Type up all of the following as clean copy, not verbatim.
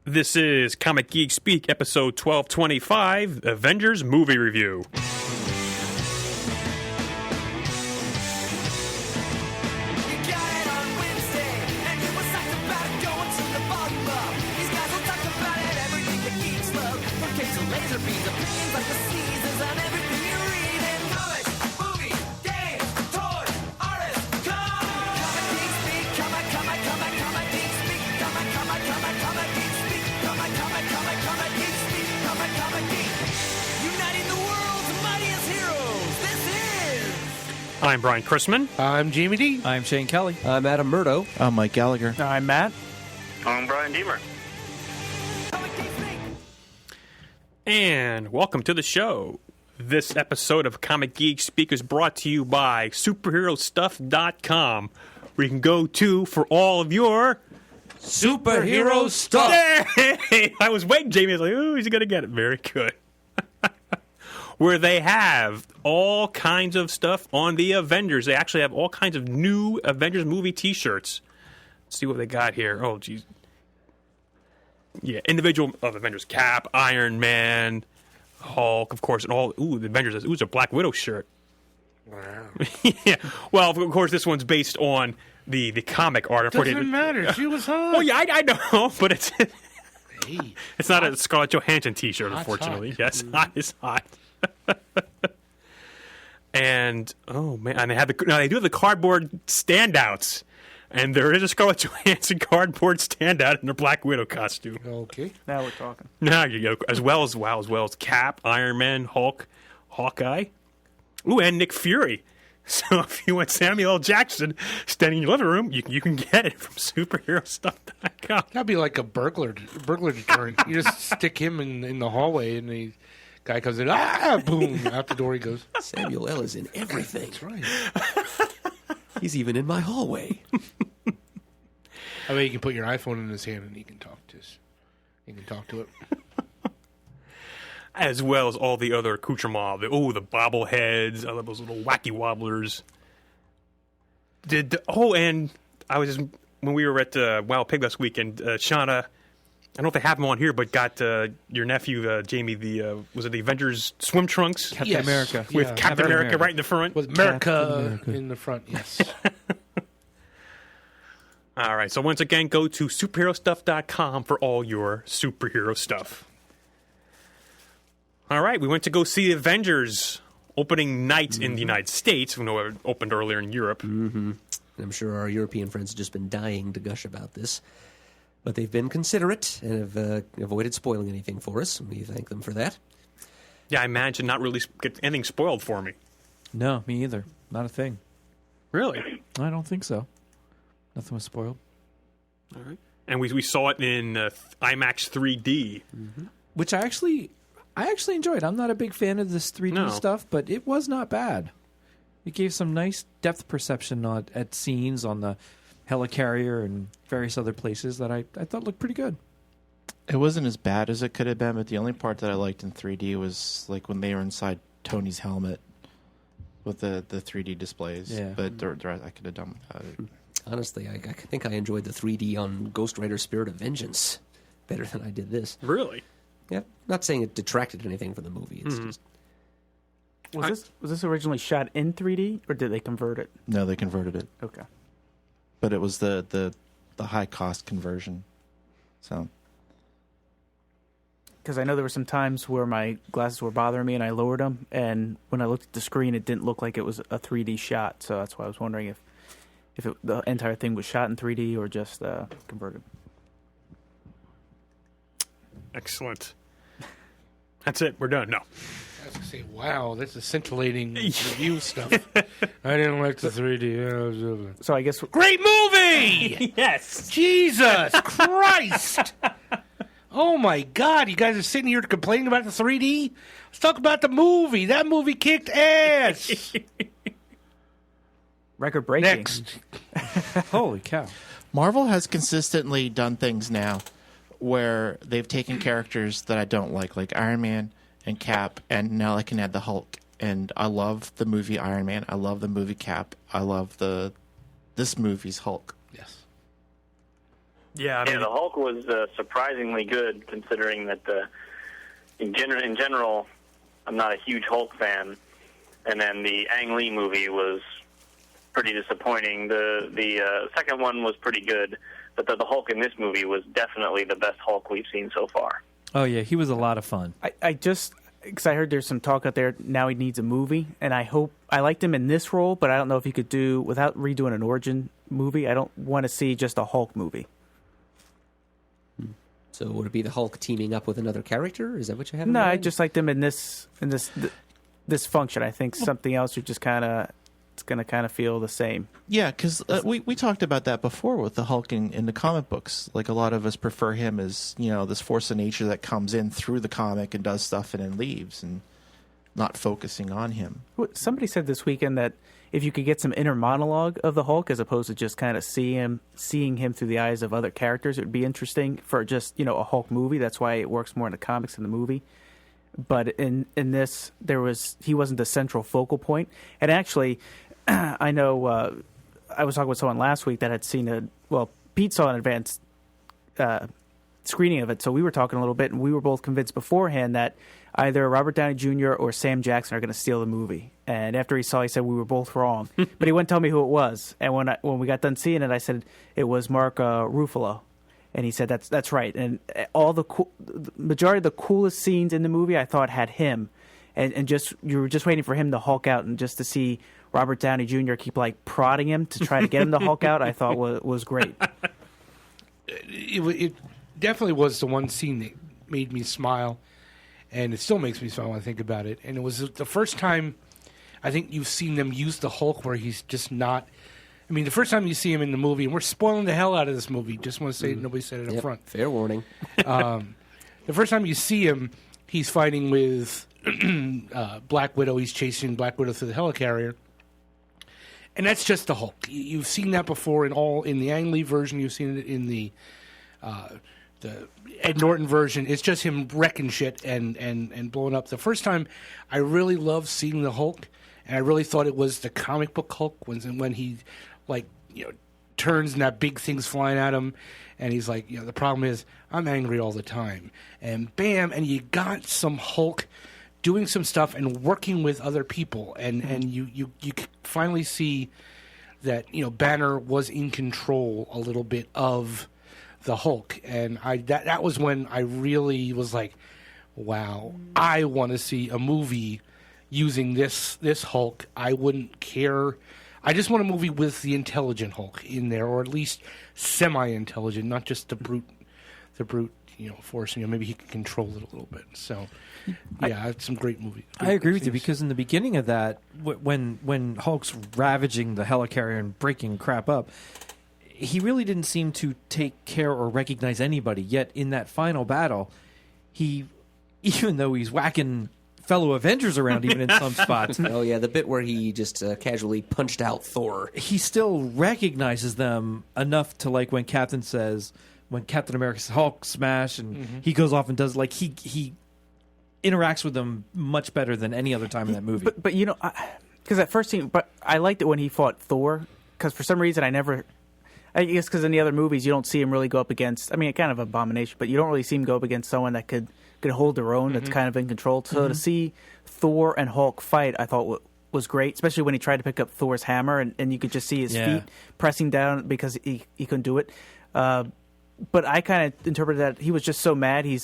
This is Comic Geek Speak, episode 1225, Avengers Movie Review. I'm Brian Chrisman. I'm Jamie D. I'm Shane Kelly. I'm Adam Murdo. I'm Mike Gallagher. I'm Matt. I'm Brian Deemer. And welcome to the show. This episode of Comic Geek Speak is brought to you by superherostuff.com, where you can go to for all of your Superhero stuff. Hey, I was waiting, Jamie. I was like, ooh, he's going to get it. Very good. Where they have all kinds of stuff on the Avengers. They actually have all kinds of new Avengers movie T-shirts. Let's see what they got here. Oh, geez. Yeah, individual of Avengers. Cap, Iron Man, Hulk, of course, and all. Ooh, the Avengers. Ooh, it's a Black Widow shirt. Wow. Yeah. Well, of course, this one's based on the comic art. Doesn't matter. She was hot. Oh, yeah, I know, but it's Hey, it's not a Scarlett Johansson T-shirt, Hot's unfortunately. hot. Yes, hot is hot. And oh man, and they do have the cardboard standouts, and there is a Scarlett Johansson cardboard standout in her Black Widow costume. okay. Now we're talking. Now you go, as well as Cap, Iron Man, Hulk, Hawkeye, ooh, and Nick Fury. So if you want Samuel L. Jackson standing in your living room, you can get it from superherostuff.com. That'd be like a burglar deterrent. You just stick him in the hallway, and the guy comes in, boom, out the door he goes. Samuel L. is in everything. That's right. He's even in my hallway. I mean, you can put your iPhone in his hand, and he can talk to it. As well as all the other accoutrements. The bobbleheads, all those little wacky wobblers. And I was just, when we were at Wild Pig last weekend, Shauna, I don't know if they have them on here, but got your nephew, Jamie, was it the Avengers swim trunks? Captain America. With Yeah. Captain America right in the front? With America in the front, yes. All right, so once again, go to superherostuff.com for all your superhero stuff. All right, we went to go see Avengers opening night in the United States. We know it opened earlier in Europe. Mm-hmm. I'm sure our European friends have just been dying to gush about this. But they've been considerate and have avoided spoiling anything for us. We thank them for that. Yeah, I imagine not really get anything spoiled for me. No, me either. Not a thing. Really? I don't think so. Nothing was spoiled. All right. And we saw it in IMAX 3D. Mm-hmm. Which I actually enjoyed. I'm not a big fan of this 3D stuff, but it was not bad. It gave some nice depth perception at scenes on the helicarrier and various other places that I thought looked pretty good. It wasn't as bad as it could have been, but the only part that I liked in 3D was like when they were inside Tony's helmet with the 3D displays. Yeah. But the rest I could have done without it. Honestly, I think I enjoyed the 3D on Ghost Rider Spirit of Vengeance better than I did this. Really? Yeah, not saying it detracted anything from the movie. It's just... Was this originally shot in 3D, or did they convert it? No, they converted it. Okay. But it was the high cost conversion. So Because I know there were some times where my glasses were bothering me, and I lowered them, and when I looked at the screen, it didn't look like it was a 3D shot. So that's why I was wondering if the entire thing was shot in 3D or just converted. Excellent. That's it. We're done. No. I was going to say, wow, this is scintillating review stuff. I didn't like the 3D. So I guess Great movie! Yes. Jesus Christ! Oh my God, you guys are sitting here complaining about the 3D? Let's talk about the movie. That movie kicked ass. record breaking. Next. Holy cow. Marvel has consistently done things now where they've taken characters that I don't like Iron Man and Cap, and now I can add the Hulk. And I love the movie Iron Man. I love the movie Cap. I love this movie's Hulk. Yes. Yeah, I Yeah, mean, the Hulk was surprisingly good, considering that in general, I'm not a huge Hulk fan, and then the Ang Lee movie was pretty disappointing. The second one was pretty good, but the Hulk in this movie was definitely the best Hulk we've seen so far. Oh yeah, he was a lot of fun. Because I heard there's some talk out there now he needs a movie, and I liked him in this role, but I don't know if he could do without redoing an origin movie. I don't want to see just a Hulk movie. So would it be the Hulk teaming up with another character? Is that what you have? No, I just liked him in this function. I think something else would just it's going to kind of feel the same. Yeah, because we talked about that before with the Hulk in the comic books. Like, a lot of us prefer him as, this force of nature that comes in through the comic and does stuff and then leaves, and not focusing on him. Somebody said this weekend that if you could get some inner monologue of the Hulk as opposed to just kind of seeing him through the eyes of other characters, it would be interesting for just, a Hulk movie. That's why it works more in the comics than the movie. But in this, he wasn't the central focal point. And actually, I know I was talking with someone last week that had seen Pete saw an advanced screening of it, so we were talking a little bit, and we were both convinced beforehand that either Robert Downey Jr. or Sam Jackson are going to steal the movie. And after he said we were both wrong. But he wouldn't tell me who it was. And when we got done seeing it, I said it was Mark Ruffalo. And he said that's right. And all the majority of the coolest scenes in the movie I thought had him. And you were just waiting for him to Hulk out, and just to see Robert Downey Jr. keep prodding him to try to get him to Hulk out, I thought was great. It definitely was the one scene that made me smile, and it still makes me smile when I think about it. And it was the first time I think you've seen them use the Hulk where he's just not. I mean, the first time you see him in the movie, and we're spoiling the hell out of this movie. Just want to say nobody said it up front. Fair warning. The first time you see him, he's fighting with Black Widow. He's chasing Black Widow through the helicarrier. And that's just the Hulk. You've seen that before in the Ang Lee version. You've seen it in the Ed Norton version. It's just him wrecking shit and blowing up. The first time, I really loved seeing the Hulk, and I really thought it was the comic book Hulk when he turns and that big thing's flying at him, and he's like, the problem is I'm angry all the time, and bam, and you got some Hulk doing some stuff and working with other people, and you finally see that Banner was in control a little bit of the Hulk, and that was when I really was like, wow, I want to see a movie using this Hulk. I wouldn't care. I just want a movie with the intelligent Hulk in there, or at least semi-intelligent, not just the brute force. Maybe he can control it a little bit. So, yeah, it's some great movie. I agree with you, because in the beginning of that, when Hulk's ravaging the helicarrier and breaking crap up, he really didn't seem to take care or recognize anybody. Yet in that final battle, even though he's whacking fellow Avengers around even in some spots. Oh, yeah, the bit where he just casually punched out Thor. He still recognizes them enough to, when Captain America says Hulk smash, and he goes off and does, he interacts with them much better than any other time in that movie. But because that first scene, but I liked it when he fought Thor, because for some reason I guess because in the other movies you don't see him really go up against, kind of Abomination, but you don't really see him go up against someone that could hold their own, that's kind of in control. So to see Thor and Hulk fight, I thought was great, especially when he tried to pick up Thor's hammer, and you could just see his feet pressing down because he couldn't do it. But I kind of interpreted that he was just so mad, he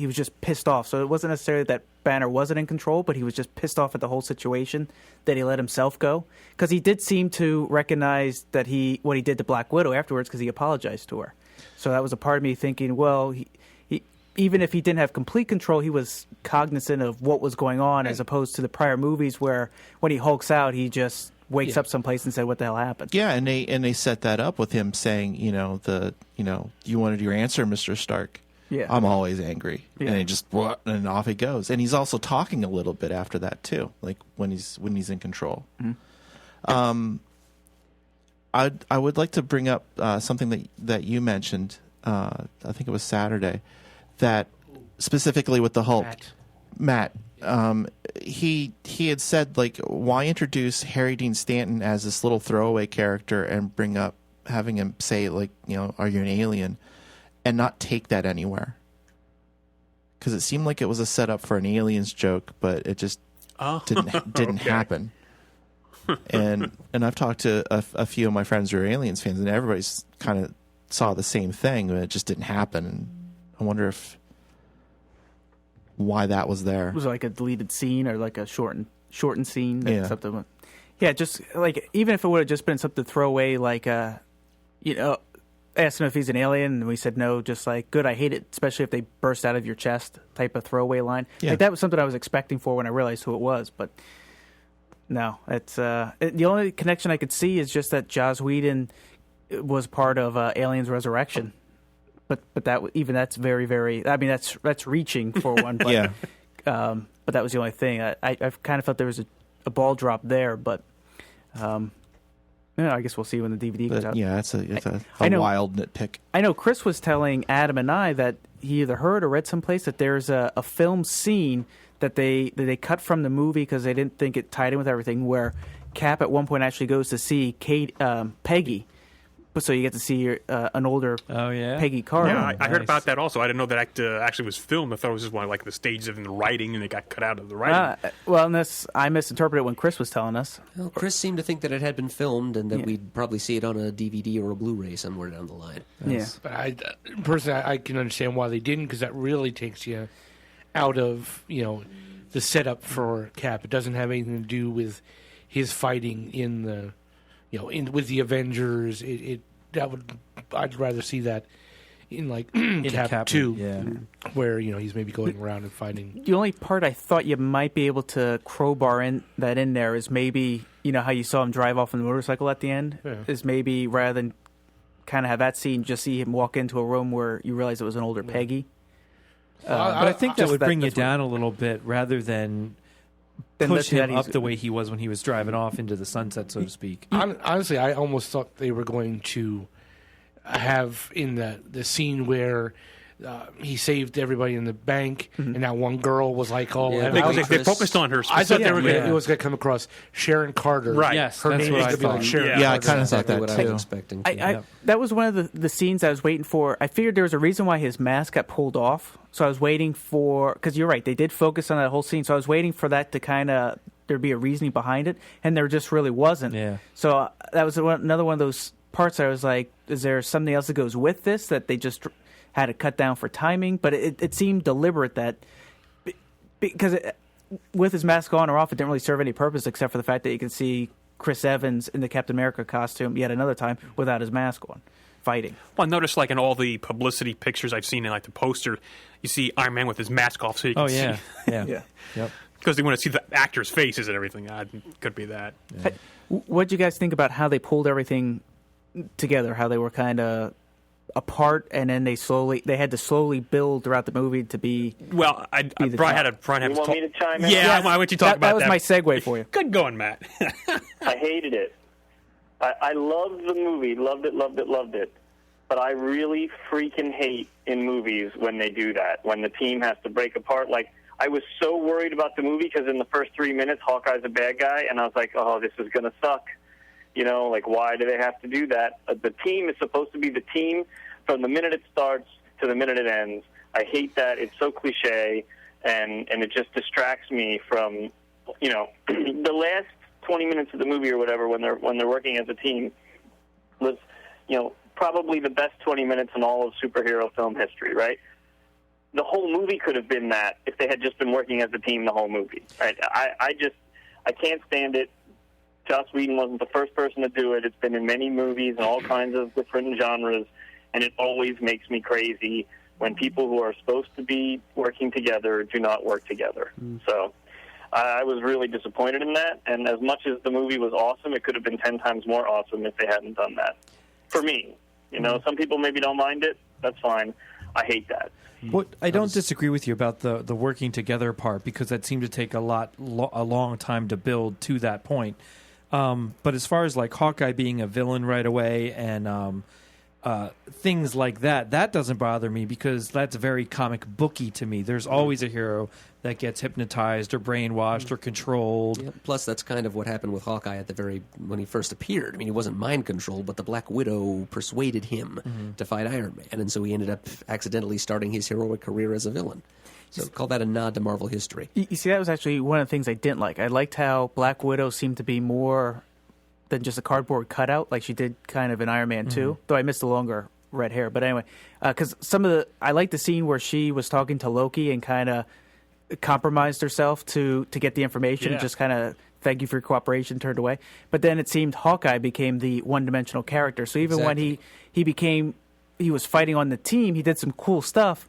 was just pissed off. So it wasn't necessarily that Banner wasn't in control, but he was just pissed off at the whole situation that he let himself go. Because he did seem to recognize that what he did to Black Widow afterwards, because he apologized to her. So that was a part of me thinking, well, he even if he didn't have complete control, he was cognizant of what was going on, as opposed to the prior movies where when he hulks out, he just wakes up someplace and said, "What the hell happened?" Yeah, and they set that up with him saying, you wanted your answer, Mr. Stark. Yeah, I'm always angry, and he just and off he goes. And he's also talking a little bit after that too, like when he's in control. Mm-hmm. I would like to bring up something that you mentioned. I think it was Saturday, that specifically with the Hulk, Matt. He had said, why introduce Harry Dean Stanton as this little throwaway character and bring up having him say, are you an alien? and not take that anywhere. Because it seemed like it was a setup for an Aliens joke, but it just didn't happen. And I've talked to a few of my friends who are Aliens fans, and everybody's kind of saw the same thing, but it just didn't happen. And I wonder why that was there. Was it like a deleted scene or like a shortened scene? Yeah. Something. Yeah, just like even if it would have just been something to throw away, like asked him if he's an alien, and we said no. Just like, good, I hate it, especially if they burst out of your chest type of throwaway line. Yeah. Like that was something I was expecting for when I realized who it was, but no, it's the only connection I could see is just that Joss Whedon was part of Aliens Resurrection, but that's very, very. I mean, that's reaching for one. But, Yeah. But that was the only thing. I kind of felt there was a ball drop there, but. I guess we'll see when the DVD comes out. Yeah, it's a know- wild nitpick. I know Chris was telling Adam and I that he either heard or read someplace that there's a film scene that they cut from the movie because they didn't think it tied in with everything, where Cap at one point actually goes to see Peggy. So you get to see an older Peggy Carter. Yeah, I heard about that also. I didn't know that actually was filmed. I thought it was just one of like the stages of the writing, and it got cut out of the writing. I misinterpreted when Chris was telling us. Well, Chris seemed to think that it had been filmed and that we'd probably see it on a DVD or a Blu-ray somewhere down the line. Yeah. But personally, I can understand why they didn't, because that really takes you out of the setup for Cap. It doesn't have anything to do with his fighting in the with the Avengers. I'd rather see that in like Cap 2, where he's maybe going around and fighting. The only part I thought you might be able to crowbar in there is maybe how you saw him drive off on the motorcycle at the end. Yeah. Is maybe rather than kind of have that scene, just see him walk into a room where you realize it was an older Peggy. But I think that just would bring you that's what- down a little bit rather than push him up the way he was when he was driving off into the sunset, so to speak. Honestly, I almost thought they were going to have in the scene where he saved everybody in the bank, and that one girl was like, They focused on her. I thought specifically. it was going to come across Sharon Carter. Right. Yes, Her that's name what is I going to be like thought. Sharon Yeah, I Carter. kind of thought Exactly that what I too. was expecting. That was one of the scenes I was waiting for. I figured there was a reason why his mask got pulled off, so I was waiting for, because you're right, they did focus on that whole scene, so I was waiting for that to kind of there'd be a reasoning behind it, and there just really wasn't. Yeah. So that was another one of those parts I was like, is there something else that goes with this that they just had to cut down for timing? But it seemed deliberate that, because with his mask on or off, it didn't really serve any purpose except for the fact that you can see Chris Evans in the Captain America costume yet another time without his mask on, fighting. Well, notice like in all the publicity pictures I've seen in like the poster, you see Iron Man with his mask off, so you can see. Yeah. Yep. Because they want to see the actors' faces and everything. Could be that. What did you guys think about how they pulled everything together? How they were kind of apart, and then they had to slowly build throughout the movie to be. Well, Brian had You to want talk. me to chime in? Yeah, why don't you talk about that? That was my segue for you. Good going, Matt. I hated it. I loved the movie, loved it. But I really freaking hate in movies when they do that, when the team has to break apart. Like, I was so worried about the movie because in the first 3 minutes, Hawkeye's a bad guy, and I was like, oh, this is going to suck. Like, why do they have to do that? The team is supposed to be the team from the minute it starts to the minute it ends. I hate that. It's so cliche, and it just distracts me from, the last 20 minutes of the movie or whatever when they're working as a team was, probably the best 20 minutes in all of superhero film history, right? The whole movie could have been that if they had just been working as a team the whole movie. Right? I can't stand it. Joss Whedon wasn't the first person to do it. It's been in many movies and all kinds of different genres, and it always makes me crazy when people who are supposed to be working together do not work together. So I was really disappointed in that, and as much as the movie was awesome, it could have been 10 times more awesome if they hadn't done that. For me. Some people maybe don't mind it. That's fine. I hate that. Well, I don't disagree with you about the working together part, because that seemed to take a long time to build to that point. But as far as like Hawkeye being a villain right away, and things like that. That doesn't bother me because that's very comic booky to me. There's always a hero that gets hypnotized or brainwashed or controlled. Yeah, plus, that's kind of what happened with Hawkeye when he first appeared. I mean, he wasn't mind controlled, but the Black Widow persuaded him to fight Iron Man, and so he ended up accidentally starting his heroic career as a villain. So call that a nod to Marvel history. You see, that was actually one of the things I didn't like. I liked how Black Widow seemed to be more than just a cardboard cutout, like she did kind of in Iron Man 2, though I missed the longer red hair. But anyway, because I liked the scene where she was talking to Loki and kind of compromised herself to get the information, just kind of thank you for your cooperation, turned away. But then it seemed Hawkeye became the one-dimensional character. So even when he was fighting on the team, he did some cool stuff.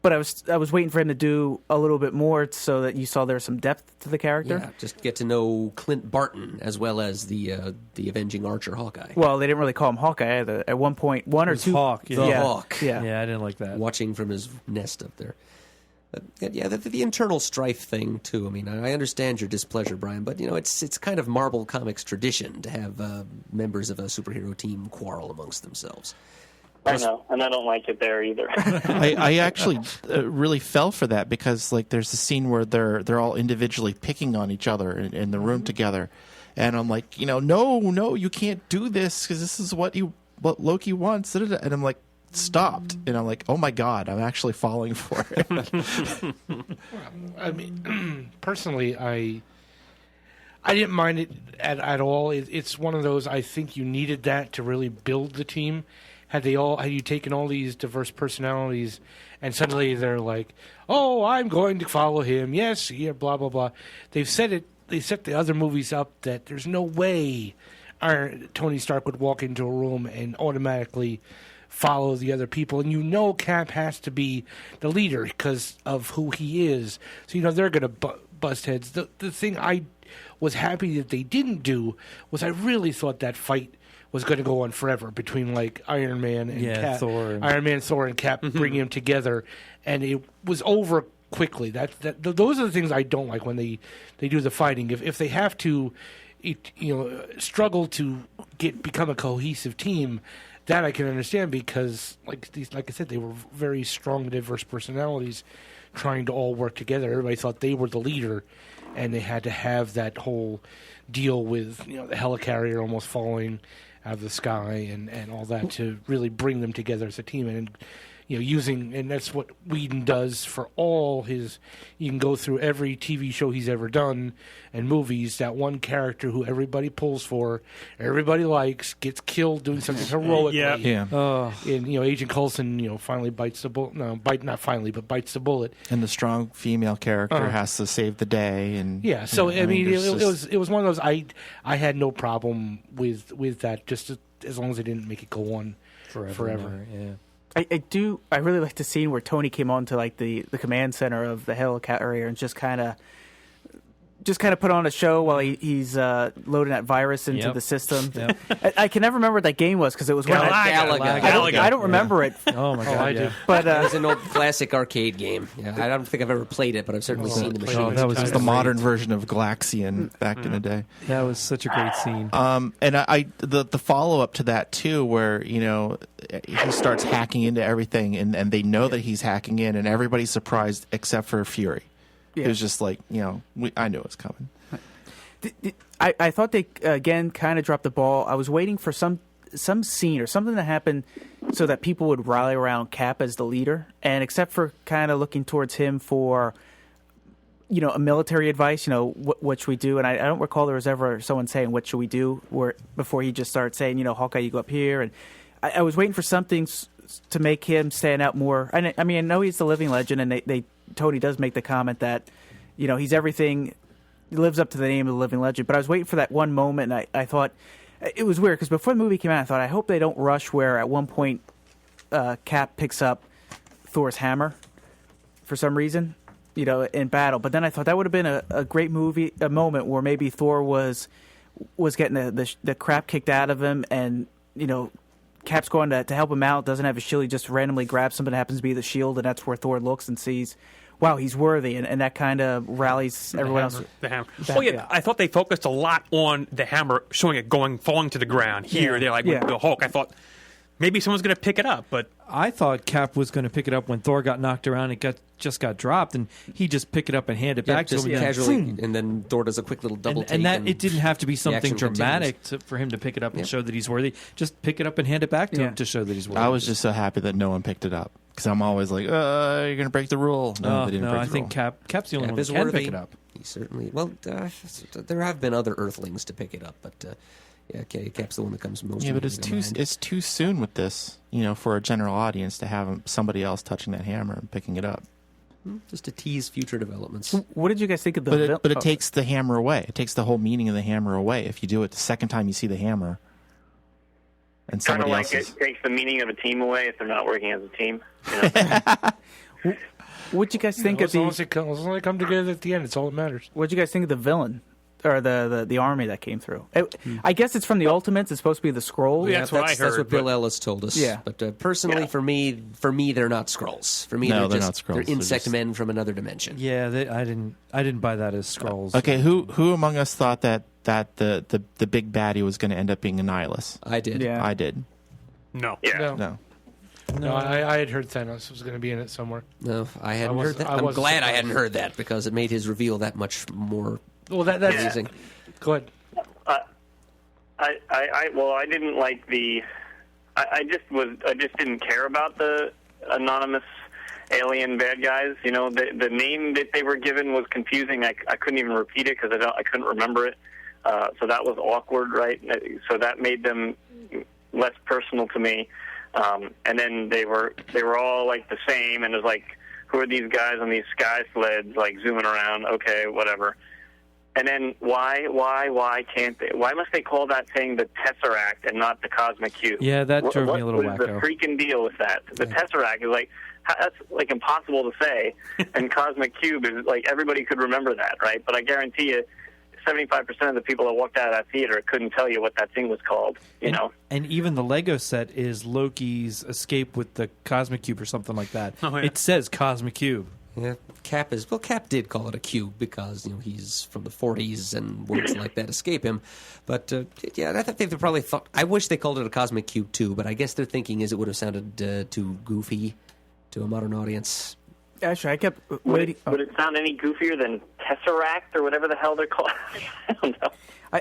But I was waiting for him to do a little bit more so that you saw there was some depth to the character. Yeah, just get to know Clint Barton as well as the avenging archer Hawkeye. Well, they didn't really call him Hawkeye either. At one point, one or two. Hawk. The Hawk. Yeah. Yeah, I didn't like that. Watching from his nest up there. The internal strife thing, too. I mean, I understand your displeasure, Brian, but, it's kind of Marvel Comics tradition to have members of a superhero team quarrel amongst themselves. I know, and I don't like it there either. I actually really fell for that because there's a scene where they're all individually picking on each other in the room together, and I'm like, no, you can't do this because this is what Loki wants, and I'm like, stopped, and I'm like, oh my god, I'm actually falling for it. I mean, personally, I didn't mind it at all. It's one of those, I think you needed that to really build the team. Had you taken all these diverse personalities and suddenly they're like, oh, I'm going to follow him. Yes, yeah, blah, blah, blah. They set the other movies up that there's no way Tony Stark would walk into a room and automatically follow the other people. And Cap has to be the leader because of who he is. So, they're going to bust heads. The thing I was happy that they didn't do was I really thought that fight was going to go on forever between Iron Man and Cap. Iron Man, Thor, and Cap bringing them together, and it was over quickly. Those are the things I don't like when they do the fighting. If they have to, struggle to become a cohesive team, that I can understand because like I said, they were very strong, diverse personalities trying to all work together. Everybody thought they were the leader, and they had to have that whole deal with the helicarrier almost falling out of the sky and all that to really bring them together as a team. And and that's what Whedon does for all his. You can go through every TV show he's ever done and movies. That one character who everybody pulls for, everybody likes, gets killed doing something heroically. Yeah. And Agent Coulson, finally bites the bullet. No, not finally, but bites the bullet. And the strong female character has to save the day. And yeah, so I mean, it was one of those. I had no problem with that, just as long as they didn't make it go on forever. Yeah. I really like the scene where Tony came on to the command center of the helicarrier and just kind of put on a show while he's loading that virus into the system. Yep. I can never remember what that game was because it was when I don't remember it. Oh my god, I do. But it was an old classic arcade game. Yeah, I don't think I've ever played it, but I've certainly seen the machine. Oh, that was the modern version of Galaxian back in the day. That was such a great scene. And the follow up to that too, where he starts hacking into everything, and they know that he's hacking in, and everybody's surprised except for Fury. Yeah. It was just like, I knew it was coming. I thought they, again, kind of dropped the ball. I was waiting for some scene or something to happen so that people would rally around Cap as the leader. And except for kind of looking towards him for, a military advice, what should we do? And I don't recall there was ever someone saying, what should we do? Before he just started saying, Hawkeye, you go up here. And I was waiting for something to make him stand out more. I mean, I know he's the living legend, and Tony does make the comment that, he's everything, he lives up to the name of the living legend. But I was waiting for that one moment, and I thought, it was weird, because before the movie came out, I thought, I hope they don't rush where at one point Cap picks up Thor's hammer for some reason, in battle. But then I thought that would have been a great a moment where maybe Thor was getting the crap kicked out of him, and, Cap's going to help him out, doesn't have a shield, he just randomly grabs something that happens to be the shield, and that's where Thor looks and sees, wow, he's worthy, and that kind of rallies everyone else. The hammer. I thought they focused a lot on the hammer, showing it falling to the ground here. They're like with the Hulk. I thought Maybe someone's going to pick it up, but I thought Cap was going to pick it up when Thor got knocked around and just got dropped, and he just pick it up and hand it back to just him. casually, And, and then Thor does a quick little double take. and that it didn't have to be something action dramatic for him to pick it up and show that he's worthy. Just pick it up and hand it back to him to show that he's worthy. I was just so happy that no one picked it up because I'm always like, you're going to break the rule. No, they didn't break I the think rule. Cap's the only one is who can worthy. pick it up. He certainly. Well, there have been other Earthlings to pick it up, but Cap's the one that comes most. Yeah, but immediately it's too soon with this, for a general audience to have somebody else touching that hammer and picking it up. to mind. Just to tease future developments. What did you guys think of the? But it takes the hammer away. It takes the whole meaning of the hammer away if you do it the second time you see the hammer. And Kind of somebody like else it takes the meaning of a team away if they're not working as a team. What did you guys think of as long as they come together at the end, it's all that matters. What did you guys think of the villain? Or the army that came through. I guess it's from the Ultimates. It's supposed to be the Scrolls. Yeah, that's what I That's heard, what Bill but- Ellis told us. Yeah. But personally, for me, they're not Skrulls. For me, No, they're just, not Skrulls. They're They're insect just- men from another dimension. Yeah, I didn't buy that as Skrulls. Okay, who among us thought that the big baddie was going to end up being Annihilus? I did. Yeah. I did. no. Yeah. No. I had heard Thanos was going to be in it somewhere. No, I hadn't was- heard that. I I'm was glad I surprised. hadn't heard that because it made his reveal that much more Well, that's amazing. Go ahead. I didn't like the. I just didn't care about the anonymous alien bad guys. The name that they were given was confusing. I couldn't even repeat it because I couldn't remember it. So that was awkward, right? So that made them less personal to me. And then they were all like the same, and it was like, who are these guys on these sky sleds like zooming around? Okay, whatever. And then why can't they? Why must they call that thing the Tesseract and not the Cosmic Cube? Yeah, that drove me a little What was wacko. the freaking deal with that? The Tesseract is like, that's like impossible to say, and Cosmic Cube is like everybody could remember that, right? But I guarantee you, 75% of the people that walked out of that theater couldn't tell you what that thing was called. And even the Lego set is Loki's escape with the Cosmic Cube or something like that. Oh, yeah. It says Cosmic Cube. Yeah, Cap did call it a cube because he's from the 40s and words like that escape him. But I think they probably thought. I wish they called it a cosmic cube too, but I guess their thinking is it would have sounded too goofy to a modern audience. Actually, I kept Would waiting. it sound any goofier than Tesseract or whatever the hell they're called? I don't know. I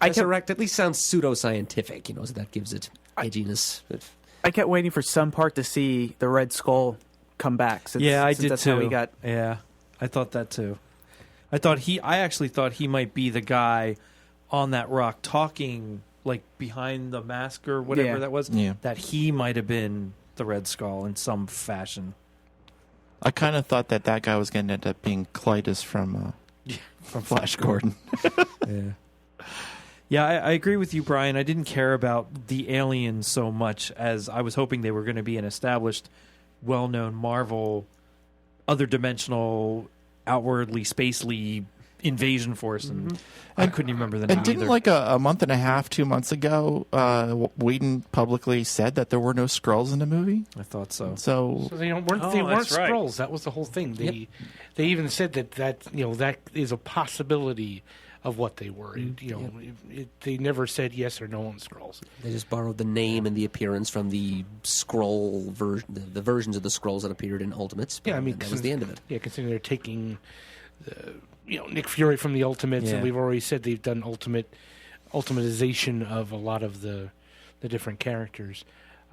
kept Tesseract at least sounds pseudoscientific, so that gives it edginess. But I kept waiting for some part to see the Red Skull come back. Since, Yeah, I since did that's too. How we got. Yeah, I thought that too. I actually thought he might be the guy on that rock talking, like behind the mask or whatever Yeah. that was. Yeah. That he might have been the Red Skull in some fashion. I kind of thought that guy was going to end up being Clytus from Flash Gordon. Yeah, I agree with you, Brian. I didn't care about the aliens so much as I was hoping they were going to be an established, well-known Marvel, other-dimensional, outwardly, spacely invasion force, and I couldn't even remember the name And didn't either. a month and a half, 2 months ago, Whedon publicly said that there were no Skrulls in the movie? I thought so. So So they weren't that's right. Skrulls. That was the whole thing. They even said that that is a possibility of what they were. They never said yes or no on Skrulls. they just borrowed the name and the appearance from the Skrull version, the versions of the Skrulls that appeared in Ultimates. Yeah, I mean that was the end of it. Yeah, considering they're taking Nick Fury from the Ultimates, Yeah. and we've already said they've done ultimatization of a lot of the different characters.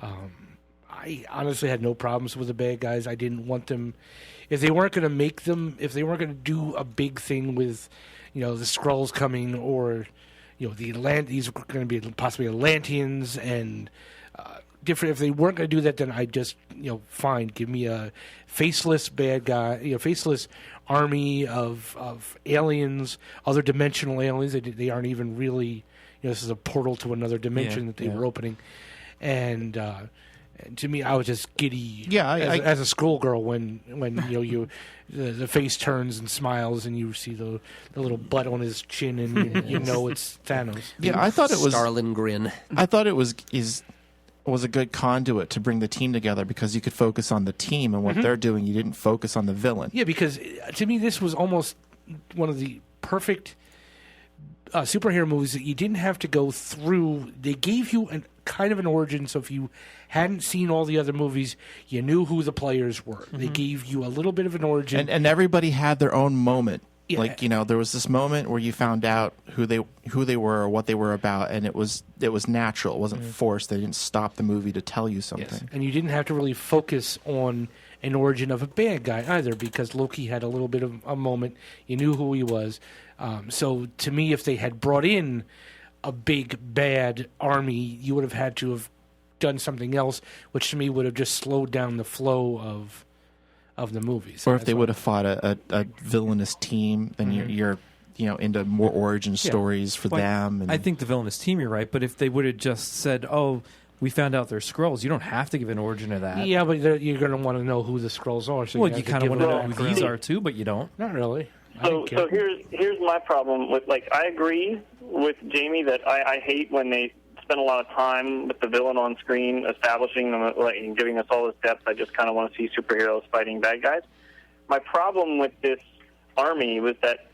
I honestly had no problems with the bad guys. I didn't want them if they weren't going to do a big thing with the Skrulls coming, or these were going to be possibly Atlanteans and different. If they weren't going to do that, then I just fine, give me a faceless bad guy, faceless army of aliens, other dimensional aliens. They aren't even really. This is a portal to another dimension that they were opening, and to me, I was just giddy. Yeah, as a schoolgirl when the face turns and smiles and you see the little butt on his chin and you know it's Thanos. yeah, I thought it was. Starlin grin. I thought it was a good conduit to bring the team together because you could focus on the team and what they're doing. You didn't focus on the villain. Yeah, because to me this was almost one of the perfect superhero movies that you didn't have to go through. They gave you kind of an origin. So if you hadn't seen all the other movies, you knew who the players were. They gave you a little bit of an origin. And everybody had their own moment. Yeah. Like, there was this moment where you found out who they were or what they were about, and it was natural. It wasn't forced. They didn't stop the movie to tell you something. Yes. And you didn't have to really focus on an origin of a bad guy either, because Loki had a little bit of a moment. You knew who he was. So to me, if they had brought in a big bad army, you would have had to have done something else, which to me would have just slowed down the flow of the movies. Or if they would have fought a villainous team, then you're into more origin stories for them. And I think the villainous team, you're right, but if they would have just said, "Oh, we found out they're Skrulls," you don't have to give an origin of that. Yeah, but you're going to want to know who the Skrulls are. So you kind of want to know who background. these are too, but you don't. Not really. So here's my problem with, like, I agree with Jamie that I hate when they spend a lot of time with the villain on screen, establishing them, like, and giving us all this depth. I just kind of want to see superheroes fighting bad guys. My problem with this army was that,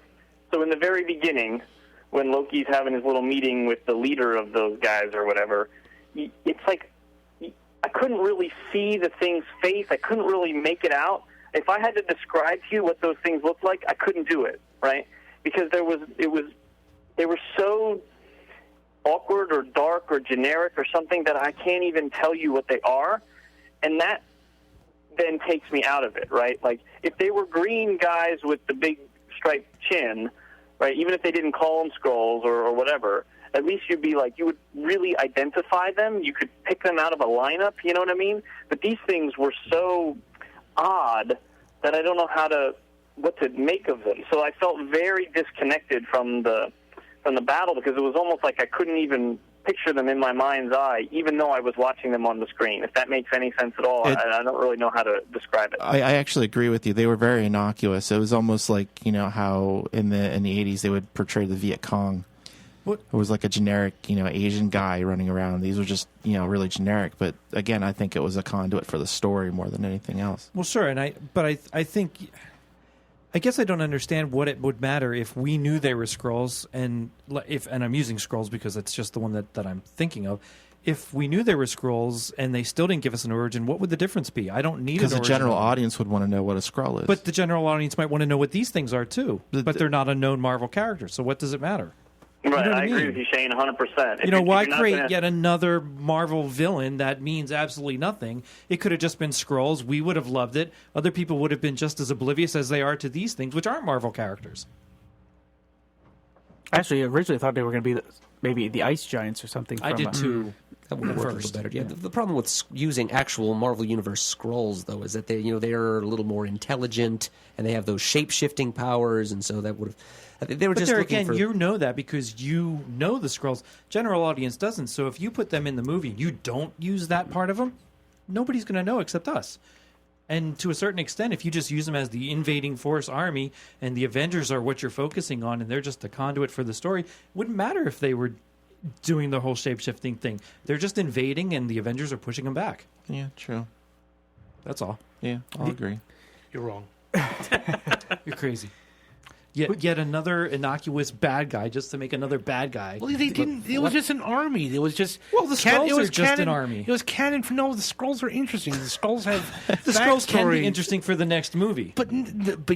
so in the very beginning, when Loki's having his little meeting with the leader of those guys or whatever, it's like I couldn't really see the thing's face. I couldn't really make it out. If I had to describe to you what those things looked like, I couldn't do it, right? Because they were so awkward or dark or generic or something that I can't even tell you what they are, and that then takes me out of it, right? Like, if they were green guys with the big striped chin, right, even if they didn't call them Skrulls or whatever, at least you'd be like, you would really identify them. You could pick them out of a lineup, you know what I mean? But these things were so odd that I don't know what to make of them. So I felt very disconnected from the battle, because it was almost like I couldn't even picture them in my mind's eye, even though I was watching them on the screen. If that makes any sense at all, I don't really know how to describe it. I actually agree with you. They were very innocuous. It was almost like how in the 80s they would portray the Viet Cong. What? It was like a generic, Asian guy running around. These were just, really generic. But again, I think it was a conduit for the story more than anything else. Well, sure, I think, I guess I don't understand what it would matter if we knew they were Skrulls, and I'm using Skrulls because it's just the one that I'm thinking of. If we knew they were Skrulls and they still didn't give us an origin, what would the difference be? I don't need an origin. Because the general audience would want to know what a Skrull is. But the general audience might want to know what these things are too. But they're not a known Marvel character, so what does it matter? Right, I agree with you, Shane, 100%. Why create yet another Marvel villain that means absolutely nothing? It could have just been Skrulls. We would have loved it. Other people would have been just as oblivious as they are to these things, which aren't Marvel characters. Actually, originally I thought they were going to be maybe the Ice Giants or something. I did too. That would work a little better. Yeah, the problem with using actual Marvel Universe Skrulls, though, is that they're a little more intelligent and they have those shape-shifting powers, and so that would have. They were but just there looking again, for... you know that because you know the Skrulls. General audience doesn't. So if you put them in the movie and you don't use that part of them, nobody's going to know except us. And to a certain extent, if you just use them as the invading force army and the Avengers are what you're focusing on and they're just a conduit for the story, it wouldn't matter if they were doing the whole shape-shifting thing. They're just invading and the Avengers are pushing them back. Yeah, true. That's all. Yeah, I'll agree. You're wrong. You're crazy. Yet another innocuous bad guy just to make another bad guy. Well, they didn't. It was just an army. It was just. Well, the Skrulls are just an army. It was canon. No, the Skrulls are interesting. The Skrulls have the Skrulls can be interesting for the next movie. But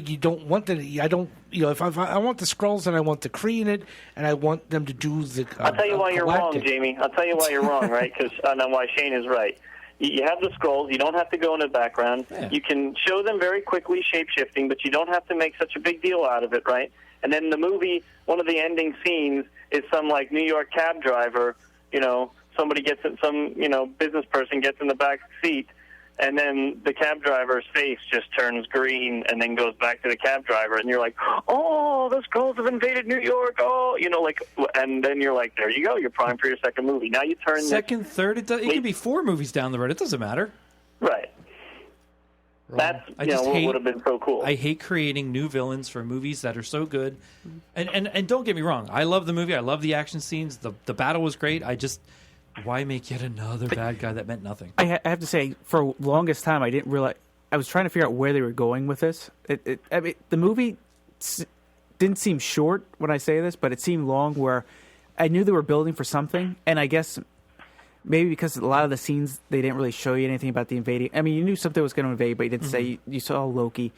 you don't want the. I don't. If I want the Skrulls, and I want the Kree in it, and I want them to do the. I'll tell you why you're wrong, Jamie. I'll tell you why you're wrong, right? Because why Shane is right. You have the Skrulls. You don't have to go in the background. Yeah. You can show them very quickly shape-shifting, but you don't have to make such a big deal out of it, right? And then the movie, one of the ending scenes is some, like, New York cab driver, somebody gets in, some, business person gets in the back seat, and then the cab driver's face just turns green and then goes back to the cab driver, and you're like, oh, the Skrulls have invaded New York, and then you're like, there you go, you're primed for your second movie. Now you turn second, third, it can be 4 movies down the road. It doesn't matter. Right. That's what would have been so cool. I hate creating new villains for movies that are so good. And don't get me wrong, I love the movie. I love the action scenes. The battle was great. Why make yet another bad guy that meant nothing? I have to say, for the longest time, I didn't realize. I was trying to figure out where they were going with this. The movie didn't seem short when I say this, but it seemed long. Where I knew they were building for something, and I guess maybe because a lot of the scenes they didn't really show you anything about the invading. I mean, you knew something was going to invade, but you didn't say you saw Loki.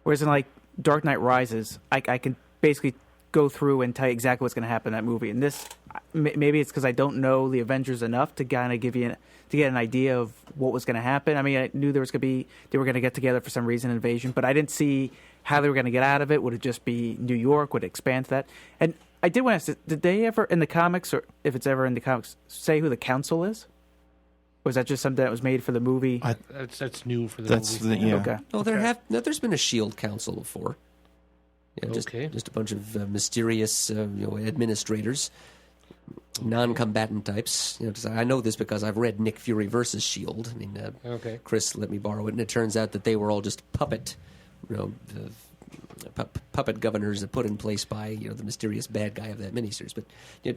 Whereas in like Dark Knight Rises, I can basically go through and tell you exactly what's going to happen in that movie. And this, maybe it's because I don't know the Avengers enough to kind of give you to get an idea of what was going to happen. I mean, I knew they were going to get together for some reason, invasion, but I didn't see how they were going to get out of it. Would it just be New York? Would it expand to that? And I did want to ask, did they ever in the comics, or if it's ever in the comics, say who the council is? Or is that just something that was made for the movie? That's new for the movie. Yeah. Okay. Oh, there's been a Shield Council before. Yeah, just a bunch of mysterious administrators, non-combatant types. I know this because I've read Nick Fury versus Shield. I mean, Chris let me borrow it, and it turns out that they were all just puppet governors that put in place by the mysterious bad guy of that miniseries. But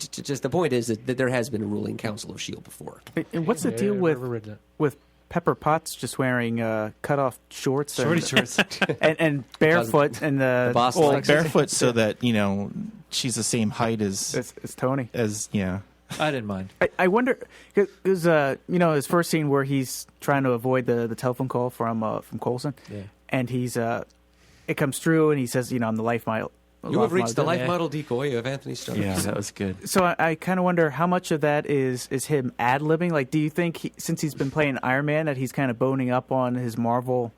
just the point is that there has been a ruling council of Shield before. And what's the deal with Pepper Potts just wearing cut-off shorts, shorts, and barefoot, and the boss Well, barefoot so that she's the same height as Tony. I didn't mind. I wonder because his first scene where he's trying to avoid the telephone call from Coulson, and he's it comes through and he says, I'm the life model. You have reached the life model decoy of Anthony Starr. Yeah, that was good. So I kind of wonder how much of that is him ad-libbing. Like, do you think since he's been playing Iron Man that he's kind of boning up on his Marvel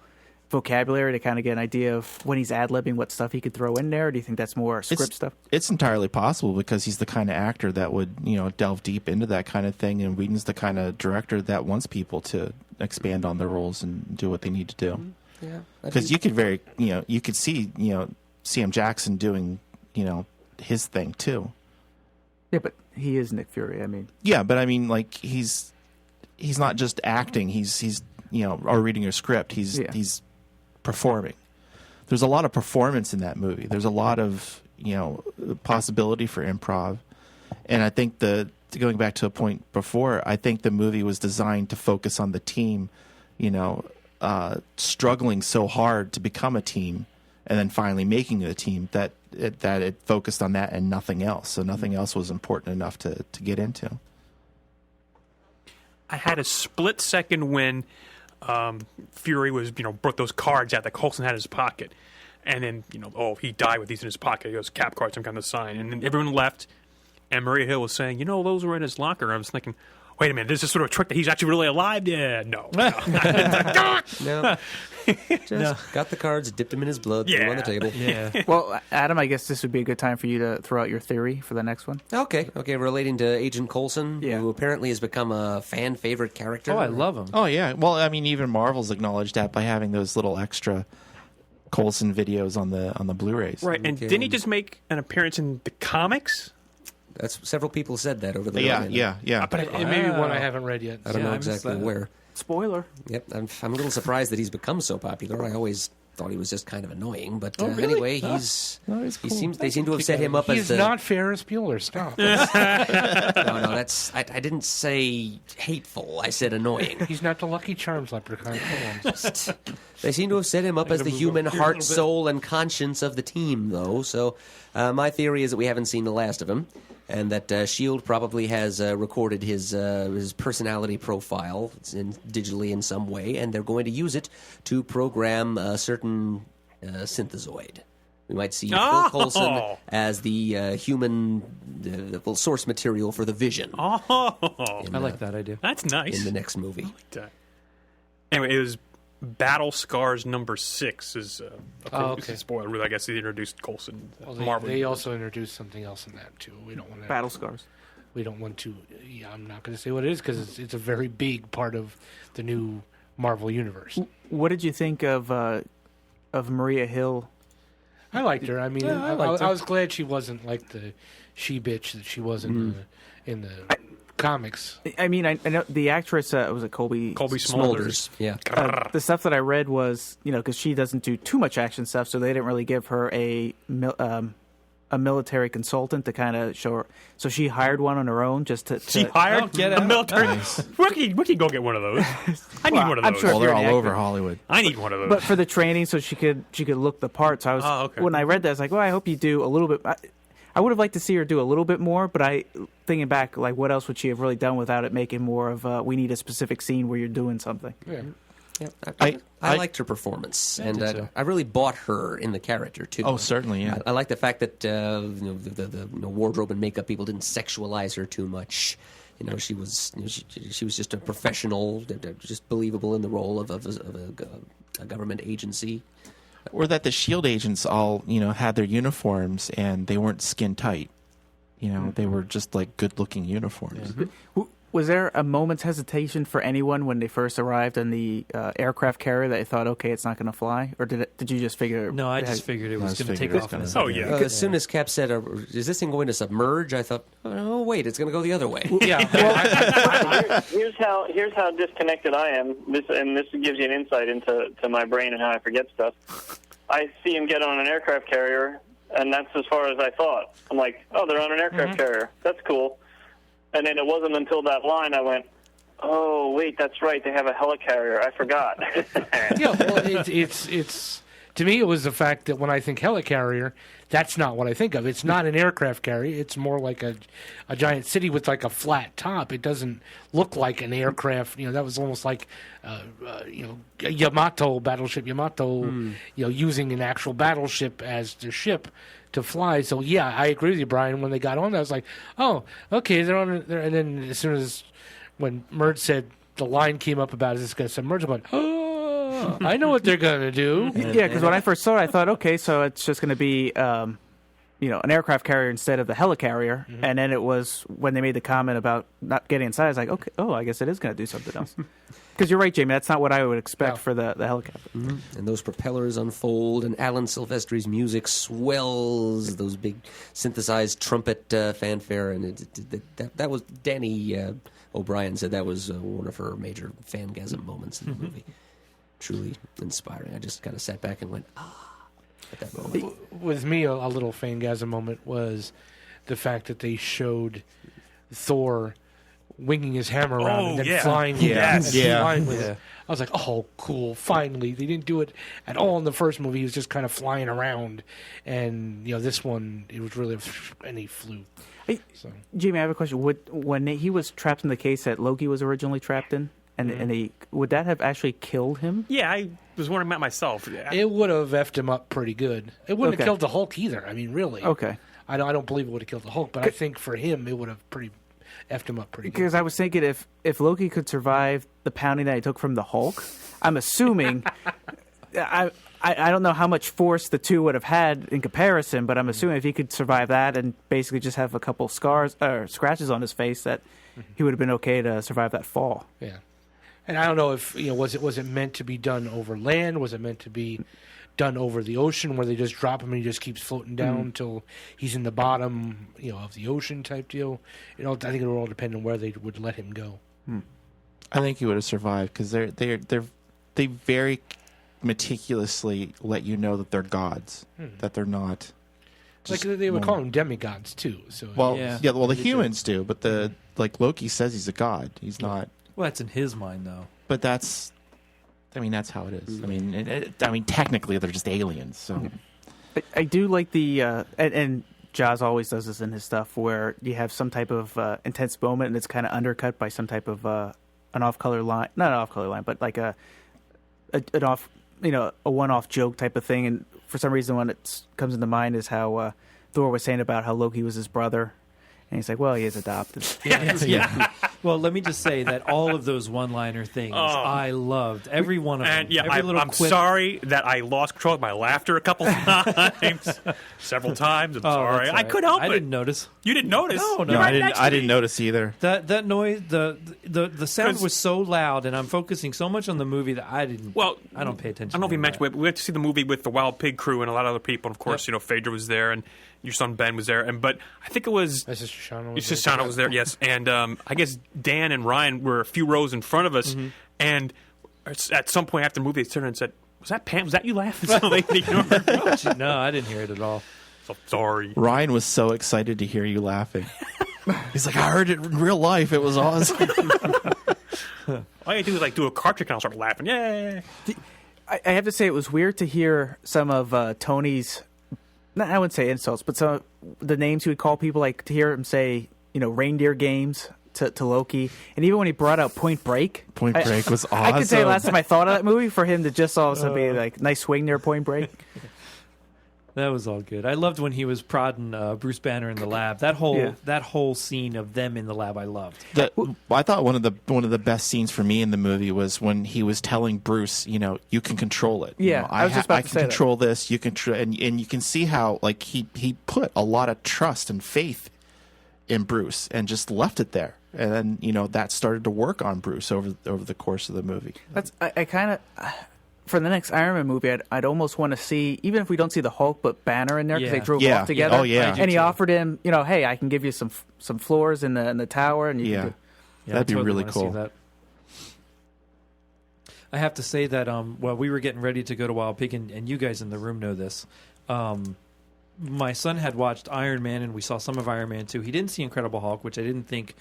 vocabulary to kind of get an idea of when he's ad-libbing what stuff he could throw in there? Or do you think that's more script stuff? It's entirely possible because he's the kind of actor that would delve deep into that kind of thing, and Whedon's the kind of director that wants people to expand on their roles and do what they need to do. Yeah, because you could see Sam Jackson doing his thing too. Yeah, but he is Nick Fury. I mean, yeah, but I mean, like he's not just acting. He's or reading a script. He's performing. There's a lot of performance in that movie. There's a lot of possibility for improv, and I think going back to a point before, I think the movie was designed to focus on the team, struggling so hard to become a team, and then finally making it a team that it focused on that and nothing else. So nothing else was important enough to get into. I had a split second when Fury was, brought those cards out that Coulson had in his pocket. And then, he died with these in his pocket. He goes, cap card, some kind of sign. And then everyone left. And Maria Hill was saying, those were in his locker. I was thinking, wait a minute, this is sort of a trick that he's actually really alive? Yeah, no. No. Just got the cards, dipped them in his blood, threw them on the table. Yeah. well, Adam, I guess this would be a good time for you to throw out your theory for the next one. Okay, relating to Agent Coulson, Yeah. who apparently has become a fan favorite character. Oh, I love him. Oh yeah, well, I mean, even Marvel's acknowledged that by having those little extra Coulson videos on the Blu-rays. Right, and didn't he just make an appearance in the comics? That's several people said that over the Yeah. But it may be one I haven't read yet. I don't know I missed exactly that. where. Spoiler. Yep, I'm a little surprised that he's become so popular. I always thought he was just kind of annoying, but really? anyway, he's cool. they seem to have set him up as He's the not Ferris Bueller. Stop. no. That's I didn't say hateful. I said annoying. He's not the Lucky Charms leprechaun. Come on. They seem to have set him up as the human heart, soul, and conscience of the team, though. So my theory is that we haven't seen the last of him, and that S.H.I.E.L.D. probably has recorded his personality profile digitally in some way, and they're going to use it to program a certain synthezoid. We might see Phil Coulson as the human source material for the Vision. Oh, I like that idea. that's nice. In the next movie. Anyway, it was Battle Scars number 6 is okay. a spoiler. Really, I guess they introduced Coulson. Well, Marvel. they also introduced something else in that too. We don't want to Battle Scars. We don't want to. Yeah, I'm not going to say what it is because it's a very big part of the new Marvel universe. What did you think of Maria Hill? I liked her. I mean, Yeah, I liked her. I was glad she wasn't like the she bitch that she was in the comics. I mean, I know the actress was it Colby Smulders. Yeah. The stuff that I read was, because she doesn't do too much action stuff, so they didn't really give her a military consultant to kind of show her. So she hired one on her own just to She hired get a out. military. Nice. We can go get one of those. I need Well, one of I'm those. sure- Well, they're You're all an over actor. Hollywood. I need one of those. But for the training, so she could look the part. So I was Oh, okay. when I read that, I was like, well, I hope you do a little bit. I would have liked to see her do a little bit more, but thinking back, like, what else would she have really done without it making more of we need a specific scene where you're doing something? Yeah. Yeah, I liked her performance, and I really bought her in the character too. Oh, certainly, yeah. I like the fact that the wardrobe and makeup people didn't sexualize her too much. She was she was just a professional, just believable in the role of a government agency. Or that the S.H.I.E.L.D. agents all, had their uniforms and they weren't skin tight. They were just like good-looking uniforms. Yeah. Was there a moment's hesitation for anyone when they first arrived on the aircraft carrier that they thought, okay, it's not going to fly? Or did you just figure... No, I just figured it was going to take off. Oh, yeah. As soon as Cap said, is this thing going to submerge? I thought, oh, wait, it's going to go the other way. Yeah. Here's how disconnected I am. This gives you an insight into my brain and how I forget stuff. I see him get on an aircraft carrier, and that's as far as I thought. I'm like, oh, they're on an aircraft carrier. That's cool. And then it wasn't until that line I went, oh, wait, that's right. They have a helicarrier. I forgot. Yeah, well, it's to me, it was the fact that when I think helicarrier, that's not what I think of. It's not an aircraft carrier. It's more like a giant city with like a flat top. It doesn't look like an aircraft. That was almost like, Yamato, battleship Yamato, using an actual battleship as their ship to fly. So yeah, I agree with you, Brian. When they got on, I was like, oh, okay, they're on there. And then as soon as when Mert said the line came up about is this going to submerge, I'm like, oh, I know what they're going to do. Yeah, because when I first saw it, I thought, okay, so it's just going to be, an aircraft carrier instead of the helicarrier. Mm-hmm. And then it was when they made the comment about not getting inside, I was like, okay, I guess it is going to do something else. Because you're right, Jamie. That's not what I would expect for the helicopter. Mm-hmm. And those propellers unfold, and Alan Silvestri's music swells. Those big synthesized trumpet fanfare, and that was Danny O'Brien said that was one of her major fangasm moments in the movie. Truly inspiring. I just kind of sat back and went, at that moment. With me, a little fangasm moment was the fact that they showed Thor winging his hammer around and then flying with it. I was like, oh, cool, finally. They didn't do it at all in the first movie. He was just kind of flying around. And, this one, it was really, and he flew. Hey, so. Jamie, I have a question. When he was trapped in the case that Loki was originally trapped in, would that have actually killed him? Yeah, I was wondering about myself. It would have effed him up pretty good. It wouldn't have killed the Hulk either. I mean, really. Okay. I don't believe it would have killed the Hulk, but I think for him, it would have effed him up pretty good. Because I was thinking if Loki could survive the pounding that he took from the Hulk, I'm assuming... I don't know how much force the two would have had in comparison, but I'm assuming if he could survive that and basically just have a couple scars or scratches on his face, that he would have been okay to survive that fall. Yeah. And I don't know if was it meant to be done over land? Was it meant to be done over the ocean, where they just drop him and he just keeps floating down until he's in the bottom, of the ocean type deal? I think it would all depend on where they would let him go. I think he would have survived because they very meticulously let you know that they're gods, that they're not. Like they would call them demigods too. So the humans do, but Loki says he's a god. He's not. Well, that's in his mind, though. But that's how it is. I mean, technically, they're just aliens. So, I do like the and Jaws always does this in his stuff, where you have some type of intense moment, and it's kind of undercut by some type of an off-color line, not an off-color line, but like an off, a one-off joke type of thing. And for some reason, when it comes into mind is how Thor was saying about how Loki was his brother. And he's like, well, he is adopted. Yeah. Well, let me just say that all of those one-liner things, I loved. Every one of them. And I'm sorry that I lost control of my laughter a couple times. Several times. I'm sorry. Right. I couldn't help it. I didn't notice. You didn't notice? No, I didn't notice either. That noise, the sound was so loud, and I'm focusing so much on the movie that I don't pay attention. I don't know if you mentioned it. We went to see the movie with the Wild Pig crew and a lot of other people. And of course, Phaedra was there, and your son Ben was there. But I think it was... Shoshana was there, yes. And I guess Dan and Ryan were a few rows in front of us. Mm-hmm. And at some point after the movie, they turned and said, was that Pam? Was that you laughing? So they ignored her. No, I didn't hear it at all. So sorry. Ryan was so excited to hear you laughing. He's like, I heard it in real life. It was awesome. All you do is do a card trick and I'll start laughing. Yay! I have to say, it was weird to hear some of Tony's I wouldn't say insults, but some the names he would call people, like to hear him say, reindeer games to Loki, and even when he brought out Point Break. Point Break was awesome. I could say last time I thought of that movie for him to just also be like, nice swing there, Point Break. That was all good. I loved when he was prodding Bruce Banner in the lab. That whole scene of them in the lab, I loved. I thought one of the best scenes for me in the movie was when he was telling Bruce, you can control it. Yeah, I was just about to say I can control this. You can, and you can see how like he put a lot of trust and faith in Bruce and just left it there. And then that started to work on Bruce over the course of the movie. I kind of. For the next Iron Man movie, I'd almost want to see, even if we don't see the Hulk, but Banner in there because they drove off together. Oh yeah, and he offered him, hey, I can give you some floors in the tower, and you can do. That'd be totally really wanna cool. see that. I have to say that while we were getting ready to go to Wild Pig, and you guys in the room know this, my son had watched Iron Man, and we saw some of Iron Man 2. He didn't see Incredible Hulk, which I didn't think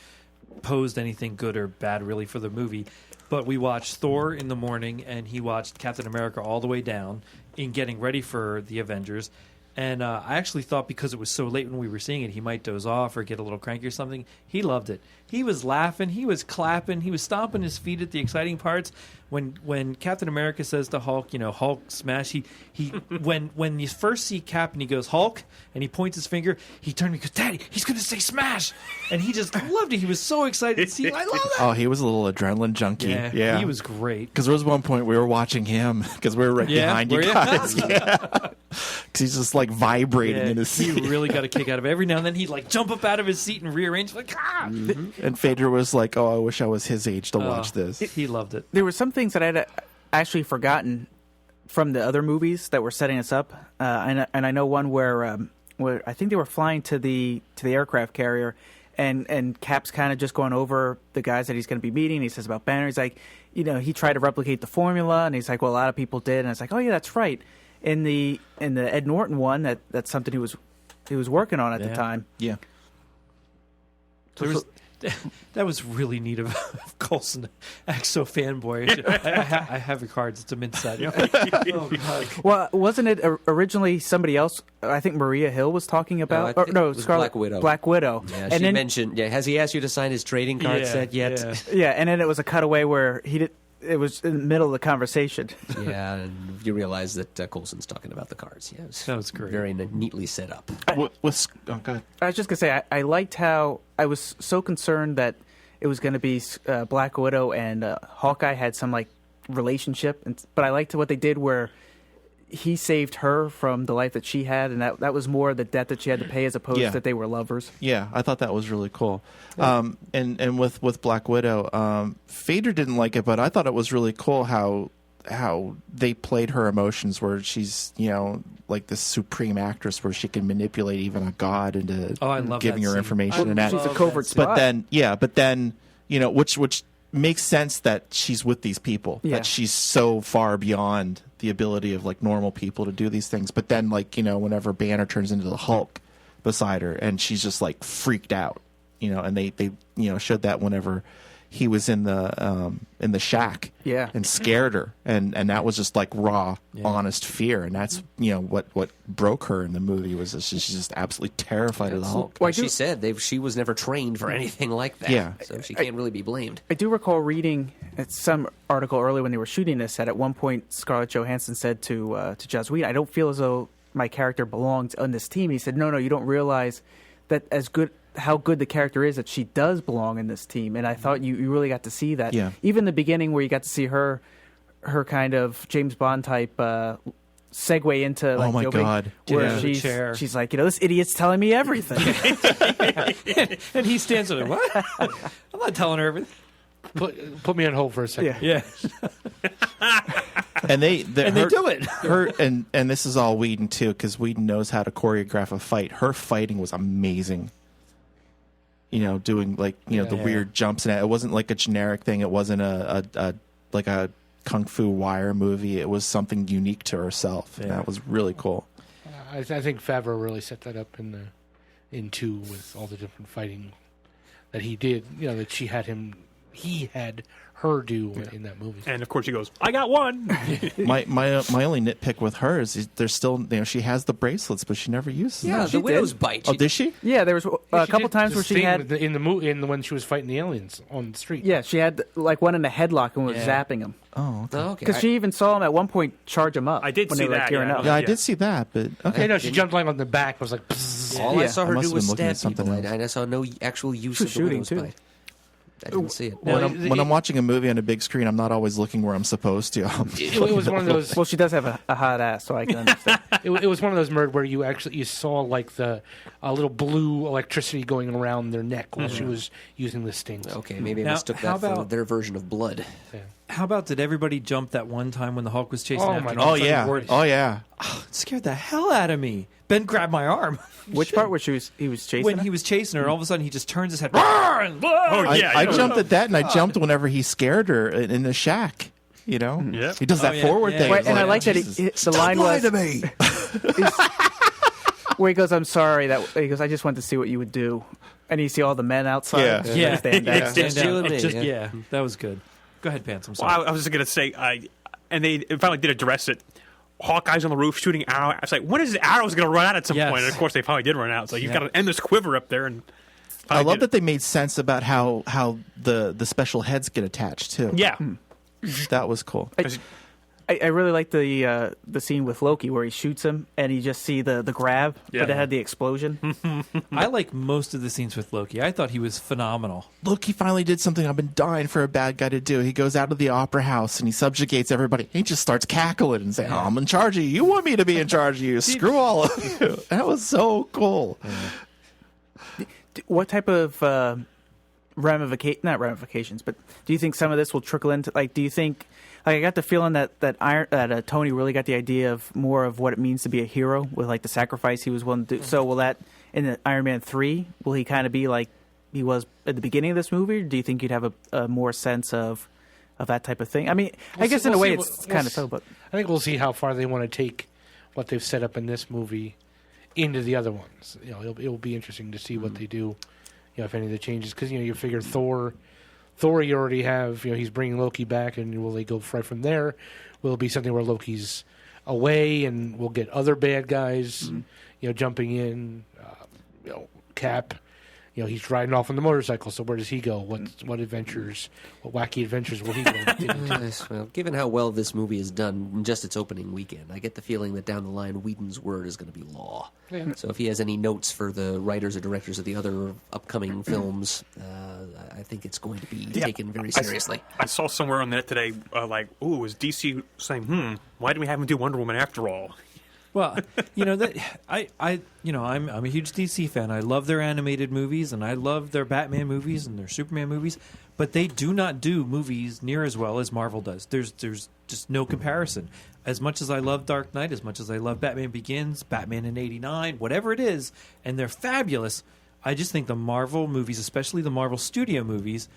posed anything good or bad really for the movie. But we watched Thor in the morning, and he watched Captain America all the way down in getting ready for the Avengers. And I actually thought because it was so late when we were seeing it, he might doze off or get a little cranky or something. He loved it. He was laughing. He was clapping. He was stomping his feet at the exciting parts. When Captain America says to Hulk, Hulk smash, when you first see Cap and he goes, Hulk, and he points his finger, he turned to me and goes, Daddy, he's going to say smash. And he just loved it. He was so excited to see, I love that. Oh, he was a little adrenaline junkie. Yeah. He was great. Because there was one point we were watching him because we were right behind you guys. Because he's just like vibrating in his seat. He really got a kick out of it. Every now and then he'd like jump up out of his seat and rearrange like, ah! Mm-hmm. And Phaedra was like, oh, I wish I was his age to watch this. He loved it. There were some things that I had actually forgotten from the other movies that were setting us up. And I know one where I think they were flying to the aircraft carrier, and Cap's kind of just going over the guys that he's going to be meeting. He says about Banner. He's like, he tried to replicate the formula, and he's like, well, a lot of people did. And it's like, oh yeah, that's right. In the Ed Norton one, that's something he was working on at the time. Yeah. That was really neat of Coulson to act so fanboy. I have your cards. It's a mint set. Oh, God. Well, wasn't it originally somebody else? I think Maria Hill was talking about. It was Scarlet Black Widow. Black Widow. Yeah, she mentioned. Yeah, has he asked you to sign his trading card set yet? Yeah, and then it was a cutaway where he did. It was in the middle of the conversation. Yeah, and you realize that Coulson's talking about the cards. Yeah, that was great. Very neatly set up. Go ahead. I was just going to say, I liked how I was so concerned that it was going to be Black Widow and Hawkeye had some like relationship, but I liked what they did where he saved her from the life that she had, and that was more the debt that she had to pay as opposed to that they were lovers. Yeah, I thought that was really cool. And with Black Widow, Phaedra didn't like it, but I thought it was really cool how they played her emotions, where she's like this supreme actress where she can manipulate even a god into giving her information, and that she's a covert spy. But then which makes sense that she's with these people, that she's so far beyond the ability of like normal people to do these things. But then whenever Banner turns into the Hulk beside her, and she's just like freaked out, and they showed that whenever he was in the shack, and scared her, and that was just like raw, honest fear, and that's what broke her in the movie was that she's just absolutely terrified of the Hulk. Well, she said she was never trained for anything like that, so she can't really be blamed. I do recall reading some article early when they were shooting this that at one point Scarlett Johansson said to Joss Whedon, "I don't feel as though my character belongs on this team." He said, "No, you don't realize that how good the character is that she does belong in this team." And I thought you really got to see that. Yeah. Even the beginning where you got to see her kind of James Bond type segue into like, oh my God, where she's like, this idiot's telling me everything. And he stands there, what? I'm not telling her everything. Put me on hold for a second. Yeah. And they do it. Her and this is all Whedon too, because Whedon knows how to choreograph a fight. Her fighting was amazing. Doing like the weird jumps, and it wasn't like a generic thing. It wasn't a like a kung fu wire movie. It was something unique to herself, and that was really cool. I think Favreau really set that up in 2 with all the different fighting that he did. That she had him he had her do in that movie. And of course he goes, I got one. My only nitpick with her is there's still she has the bracelets, but she never uses them. Yeah, the widow's bite. Oh, did she? Yeah, there was a couple times where she had in the movie when she was fighting the aliens on the street. Yeah, she had like one in the headlock and was zapping him. Oh, okay. Oh, okay. Because she even saw him at one point charge him up. I did when see they were, like, that, gearing yeah. up. Yeah, I did see that, but okay. Yeah, no, she jumped like on the back. Was like, pzzz. All I Yeah. saw I her must do have was been looking at stab something people, else. and I saw no actual use She of was the widow's shooting, too. bite. I didn't see it. When I'm watching a movie on a big screen, I'm not always looking where I'm supposed to. It was one of those. Well, she does have a hot ass, so I can understand. It was one of those where you saw like the little blue electricity going around their neck while she was using the stings. Okay, maybe I Now, mistook how that for about- their version of blood. How about did everybody jump that one time when the Hulk was chasing Oh, after my him? God. Oh All of a sudden yeah, word- oh yeah. It scared the hell out of me. Ben grabbed my arm. Which part where he was chasing When her? he was chasing her, all of a sudden he just turns his head. And, Oh, yeah. I jumped at that, and I jumped whenever he scared her in the shack. You know, Yep. he does that yeah, forward yeah. thing. Wait, It's and I like, like that Jesus. the line was to me. where he goes, "I'm sorry." That he goes, "I just wanted to see what you would do," and you see all the men outside. Yeah. They Yeah. stand down. Yeah. Just you and me, Just- yeah. yeah, that was good. Go ahead, Pants. I'm Well, sorry. I was just going to say, and they finally did address it. Hawkeye's on the roof shooting arrow. I was like, when is the arrows going to run out at some Yes. point? And of course, they finally did run out. It's like, you've Yeah. got to end this quiver up there. And I love that they made sense about how the special heads get attached too. Yeah. That was cool. I really like the scene with Loki where he shoots him and you just see the grab, Yeah. but it had the explosion. I like most of the scenes with Loki. I thought he was phenomenal. Look, he finally did something I've been dying for a bad guy to do. He goes out of the opera house and he subjugates everybody. He just starts cackling and saying, I'm in charge of you. You want me to be in charge of you. Screw all of you. That was so cool. What type of not ramifications, but do you think some of this will trickle into, like, do you think, like, I got the feeling that Tony really got the idea of more of what it means to be a hero with, like, the sacrifice he was willing to do. So will that, in the Iron Man 3, will he kind of be like he was at the beginning of this movie, or do you think you'd have a more sense of that type of thing? I mean, I guess in a way it's kind of so, but I think we'll see how far they want to take what they've set up in this movie into the other ones. You know, it'll be interesting to see what they do. You know, if any of the changes, because you figure Thor, you already have. He's bringing Loki back, and will they go right from there? Will it be something where Loki's away, and we'll get other bad guys, jumping in? Cap. He's riding off on the motorcycle, so where does he go? What wacky adventures will he go into? Yes, well, given how well this movie is done in just its opening weekend, I get the feeling that down the line, Whedon's word is going to be law. Yeah. So if he has any notes for the writers or directors of the other upcoming films, I think it's going to be taken very seriously. I saw somewhere on the net today, was DC saying, why didn't we have him do Wonder Woman after all? Well, that I'm a huge DC fan. I love their animated movies, and I love their Batman movies and their Superman movies, but they do not do movies near as well as Marvel does. There's just no comparison. As much as I love Dark Knight, as much as I love Batman Begins, Batman in '89, whatever it is, and they're fabulous, I just think the Marvel movies, especially the Marvel studio movies,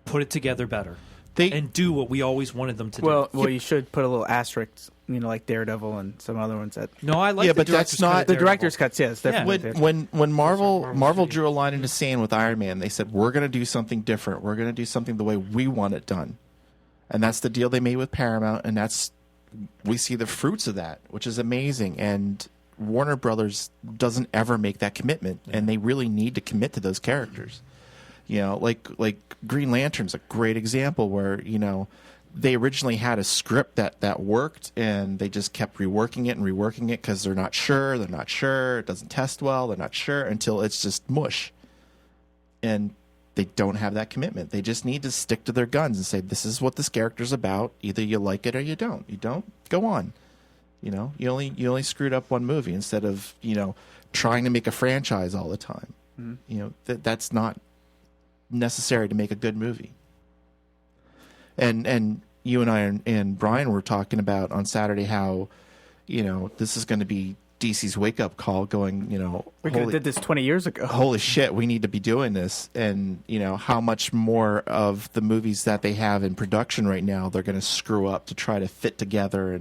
put it together better and do what we always wanted them to do. Well, you should put a little asterisk, like Daredevil and some other ones that. No, I like. But that's not The director's cuts. Yes, Yeah. definitely. when Marvel drew a line in the sand with Iron Man, they said we're going to do something different. We're going to do something the way we want it done, and that's the deal they made with Paramount, and we see the fruits of that, which is amazing. And Warner Brothers doesn't ever make that commitment, and they really need to commit to those characters. Like Green Lantern's a great example where they originally had a script that worked, and they just kept reworking it because they're not sure, it doesn't test well, they're not sure, until it's just mush. And they don't have that commitment. They just need to stick to their guns and say, this is what this character's about. Either you like it or you don't. You don't, go on. You only screwed up one movie instead of, trying to make a franchise all the time. Mm-hmm. That's not necessary to make a good movie. And you and I and Brian were talking about on Saturday how, this is going to be DC's wake up call going, We could have did this 20 years ago. Holy shit, we need to be doing this. And, how much more of the movies that they have in production right now they're going to screw up to try to fit together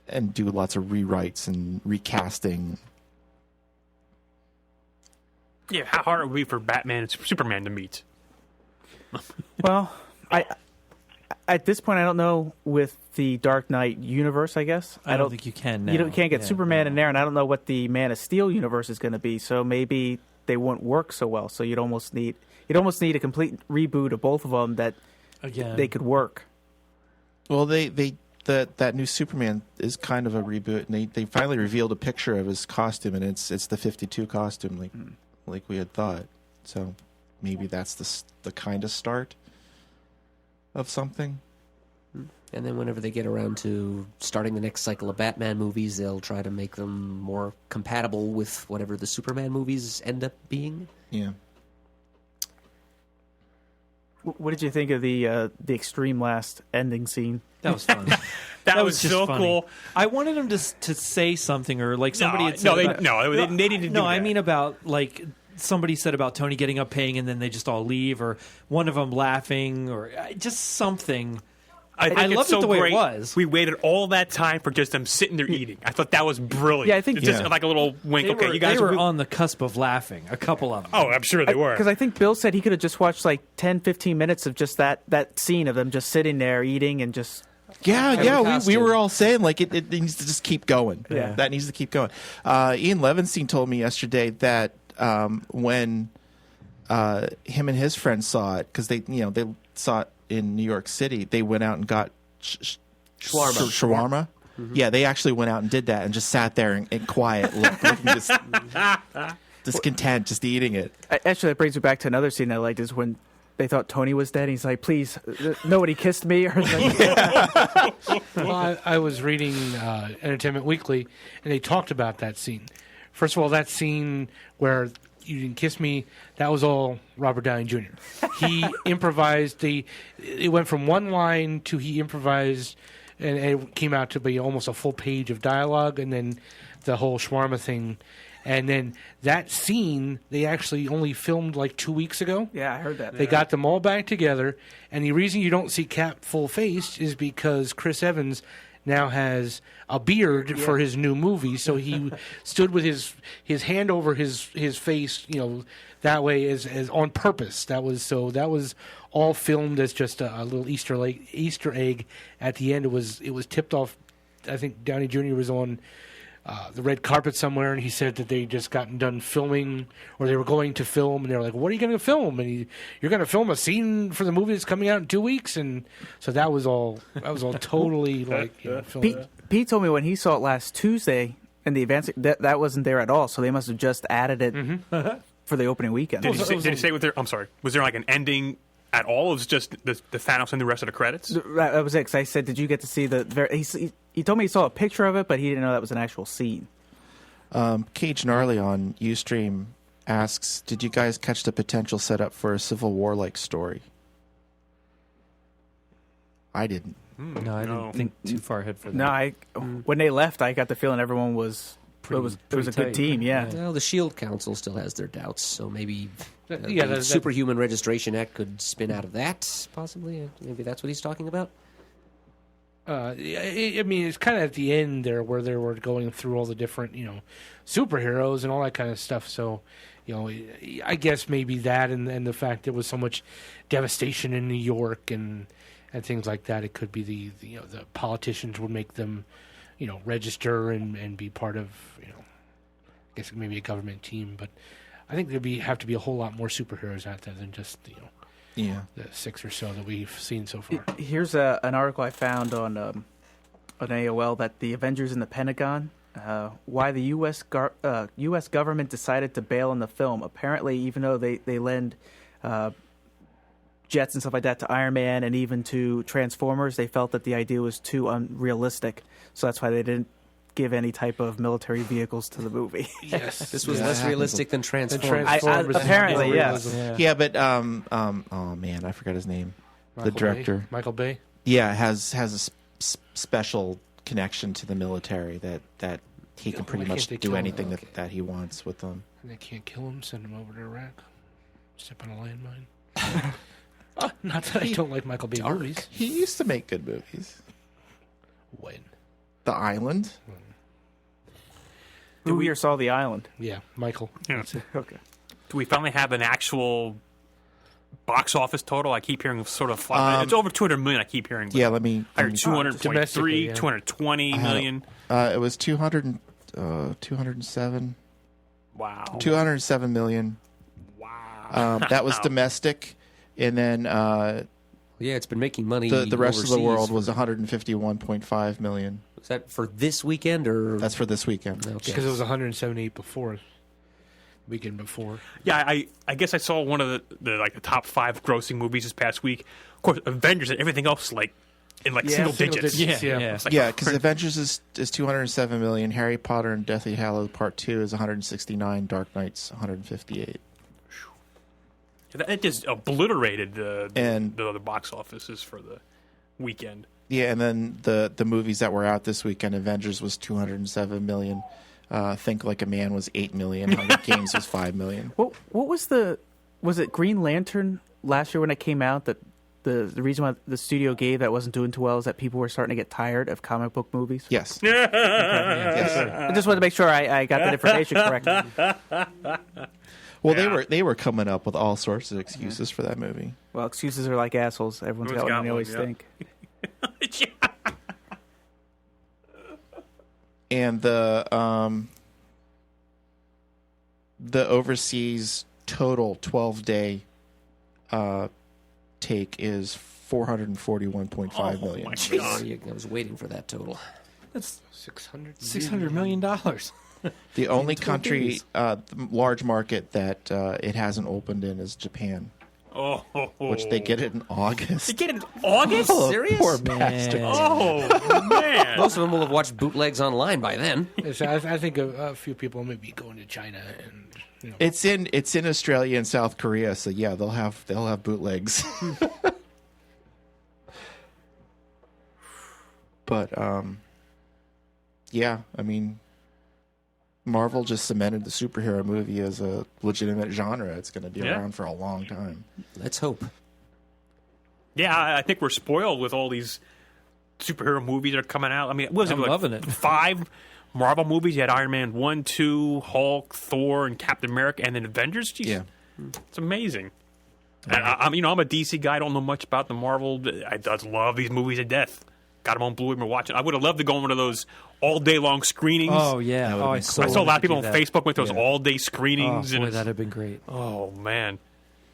and do lots of rewrites and recasting. Yeah, how hard it would be for Batman and Superman to meet. Well, I at this point I don't know with the Dark Knight universe. I guess I don't think you can now. You can't get Yeah, Superman no. in there, and I don't know what the Man of Steel universe is going to be. So maybe they won't work so well. So you'd almost need a complete reboot of both of them that Again, they could work. Well, that new Superman is kind of a reboot, and they finally revealed a picture of his costume, and it's the 52 costume, like we had thought. So maybe that's the kind of start of something. And then whenever they get around to starting the next cycle of Batman movies, they'll try to make them more compatible with whatever the Superman movies end up being. Yeah. What did you think of the extreme last ending scene? That was fun. That was just so funny. cool. I wanted him to say something, or like somebody had said. No, they about, needed to do No, that. I mean about like somebody said about Tony getting up, paying, and then they just all leave, or one of them laughing, or just something. I think I it's loved so it the way great. it was. We waited all that time for just them sitting there eating. I thought that was brilliant. Yeah, I think- It's just Yeah. like a little wink. Okay, you guys they were on the cusp of laughing. A couple of them. Oh, I'm sure they were. Because I think Bill said he could have just watched like 10, 15 minutes of just that scene of them just sitting there eating and just. Yeah, we costume. were all saying like it needs to just keep going. Yeah. That needs to keep going. Ian Levinstein told me yesterday that when him and his friends saw it, because they saw it in New York City, they went out and got shawarma. Yeah, they actually went out and did that and just sat there in quiet, looking discontent, just eating it. Actually, that brings me back to another scene I liked is when they thought Tony was dead. And he's like, "Please, nobody kissed me." Or Well, I was reading Entertainment Weekly, and they talked about that scene. First of all, that scene where you didn't kiss me, that was all Robert Downey Jr. He improvised. It went from one line to he improvised, and it came out to be almost a full page of dialogue, and then the whole shawarma thing. And then that scene, they actually only filmed like 2 weeks ago. yeah, I heard that. They got them all back together, and the reason you don't see Cap full faced is because Chris Evans now has a beard for his new movie, so he stood with his hand over his face, that way as on purpose. That was all filmed as just a little Easter egg at the end. It was tipped off. I think Downey Jr. was on the red carpet somewhere, and he said that they just gotten done filming, or they were going to film, and they were like, "What are you going to film?" And you're going to film a scene for the movie that's coming out in 2 weeks, and so that was all totally like filmed. Pete told me when he saw it last Tuesday in the advance that wasn't there at all, so they must have just added it for the opening weekend. Did he say what there? I'm sorry. Was there like an ending at all? It was just the Thanos and the rest of the credits. That was it. Because I said, "Did you get to see the?" He told me he saw a picture of it, but he didn't know that was an actual scene. Cage Gnarly on Ustream asks, "Did you guys catch the potential setup for a Civil War-like story?" I didn't. No, I didn't think too far ahead for that. No, when they left, I got the feeling everyone was it was a pretty good tight. team. Yeah. Well, the Shield Council still has their doubts, so maybe Yeah, the Superhuman Registration Act could spin out of that, possibly. Maybe that's what he's talking about. I mean, it's kind of at the end there where they were going through all the different, superheroes and all that kind of stuff. So, I guess maybe that and the fact there was so much devastation in New York and things like that. It could be the politicians would make them, register and be part of, I guess maybe a government team. But I think there'd have to be a whole lot more superheroes out there than just Yeah. the 6 or so that we've seen so far. Here's an article I found on AOL that the Avengers in the Pentagon, why the U.S. government decided to bail on the film. Apparently, even though they lend jets and stuff like that to Iron Man and even to Transformers, they felt that the idea was too unrealistic. So that's why they didn't give any type of military vehicles to the movie. Yes, This was yeah, less that realistic than Transformers. Apparently, yes. Yeah, but oh man, I forgot his name. The director, Michael Bay. Yeah, has a special connection to the military that he can pretty why much can't they do kill him? anything Okay. that he wants with them. And they can't kill him, send him over to Iraq. Step on a landmine. Not that I don't like Michael Bay movies. He used to make good movies. When? The Island. Who here saw The Island? Yeah, Michael. Yeah. Okay. Do we finally have an actual box office total? I keep hearing sort of it's over 200 million. I keep hearing. Yeah, let me. I heard 223, domestically, yeah. 220 million. It was 207. Wow. 207 million. Wow. That was domestic, and then Yeah, it's been making money. the rest of the overseas world was for- 151.5 million. Was that for this weekend or? That's for this weekend. Okay. Because it was 178 before. Weekend before. Yeah, I guess I saw one of the top 5 grossing movies this past week. Of course, Avengers and everything else in single digits. Yeah. It's like, Yeah, because Avengers is 207 million. Harry Potter and Deathly Hallows Part 2 is 169. Dark Knight's 158. That just obliterated the And- box offices for the weekend. Yeah, and then the movies that were out this weekend, Avengers was 207 million. Think Like a Man was 8 million. Hunger Games was 5 million. What was it Green Lantern last year when it came out that the reason why the studio gave that wasn't doing too well is that people were starting to get tired of comic book movies? Yes. Yes. I just wanted to make sure I got that information correct. Well, they were coming up with all sorts of excuses for that movie. Well, excuses are like assholes. Everyone's got one, they always think. And the overseas total 12-day take is 441.5 million. My Yeah, God. I was waiting for that total. That's $600 $million. The only 12 country, days. the large market that it hasn't opened in is Japan, which they get it in August. They get it in August? Oh, Serious? poor Man. bastards. Oh, man. Most of them will have watched bootlegs online by then. Yes, I think a few people may be going to China and It's in Australia and South Korea, so yeah, they'll have bootlegs. But yeah, I mean, Marvel just cemented the superhero movie as a legitimate genre. It's going to be Yeah. around for a long time. Let's hope. Yeah, I think we're spoiled with all these superhero movies that are coming out. I mean, what was I'm it, like loving it. 5 Marvel movies? You had Iron Man 1, 2, Hulk, Thor, and Captain America, and then Avengers? Jeez, Yeah. it's amazing. I'm a DC guy. I don't know much about the Marvel. I just love these movies to death. Got them on Blu-ray. We're watching. I would have loved to go on one of those all-day-long screenings. Oh, yeah. That would've Oh, been I cool. I saw a lot of people on wanted to do Facebook with those Yeah. all-day that. screenings. Oh, and boy, it's- that'd have been great. oh, man.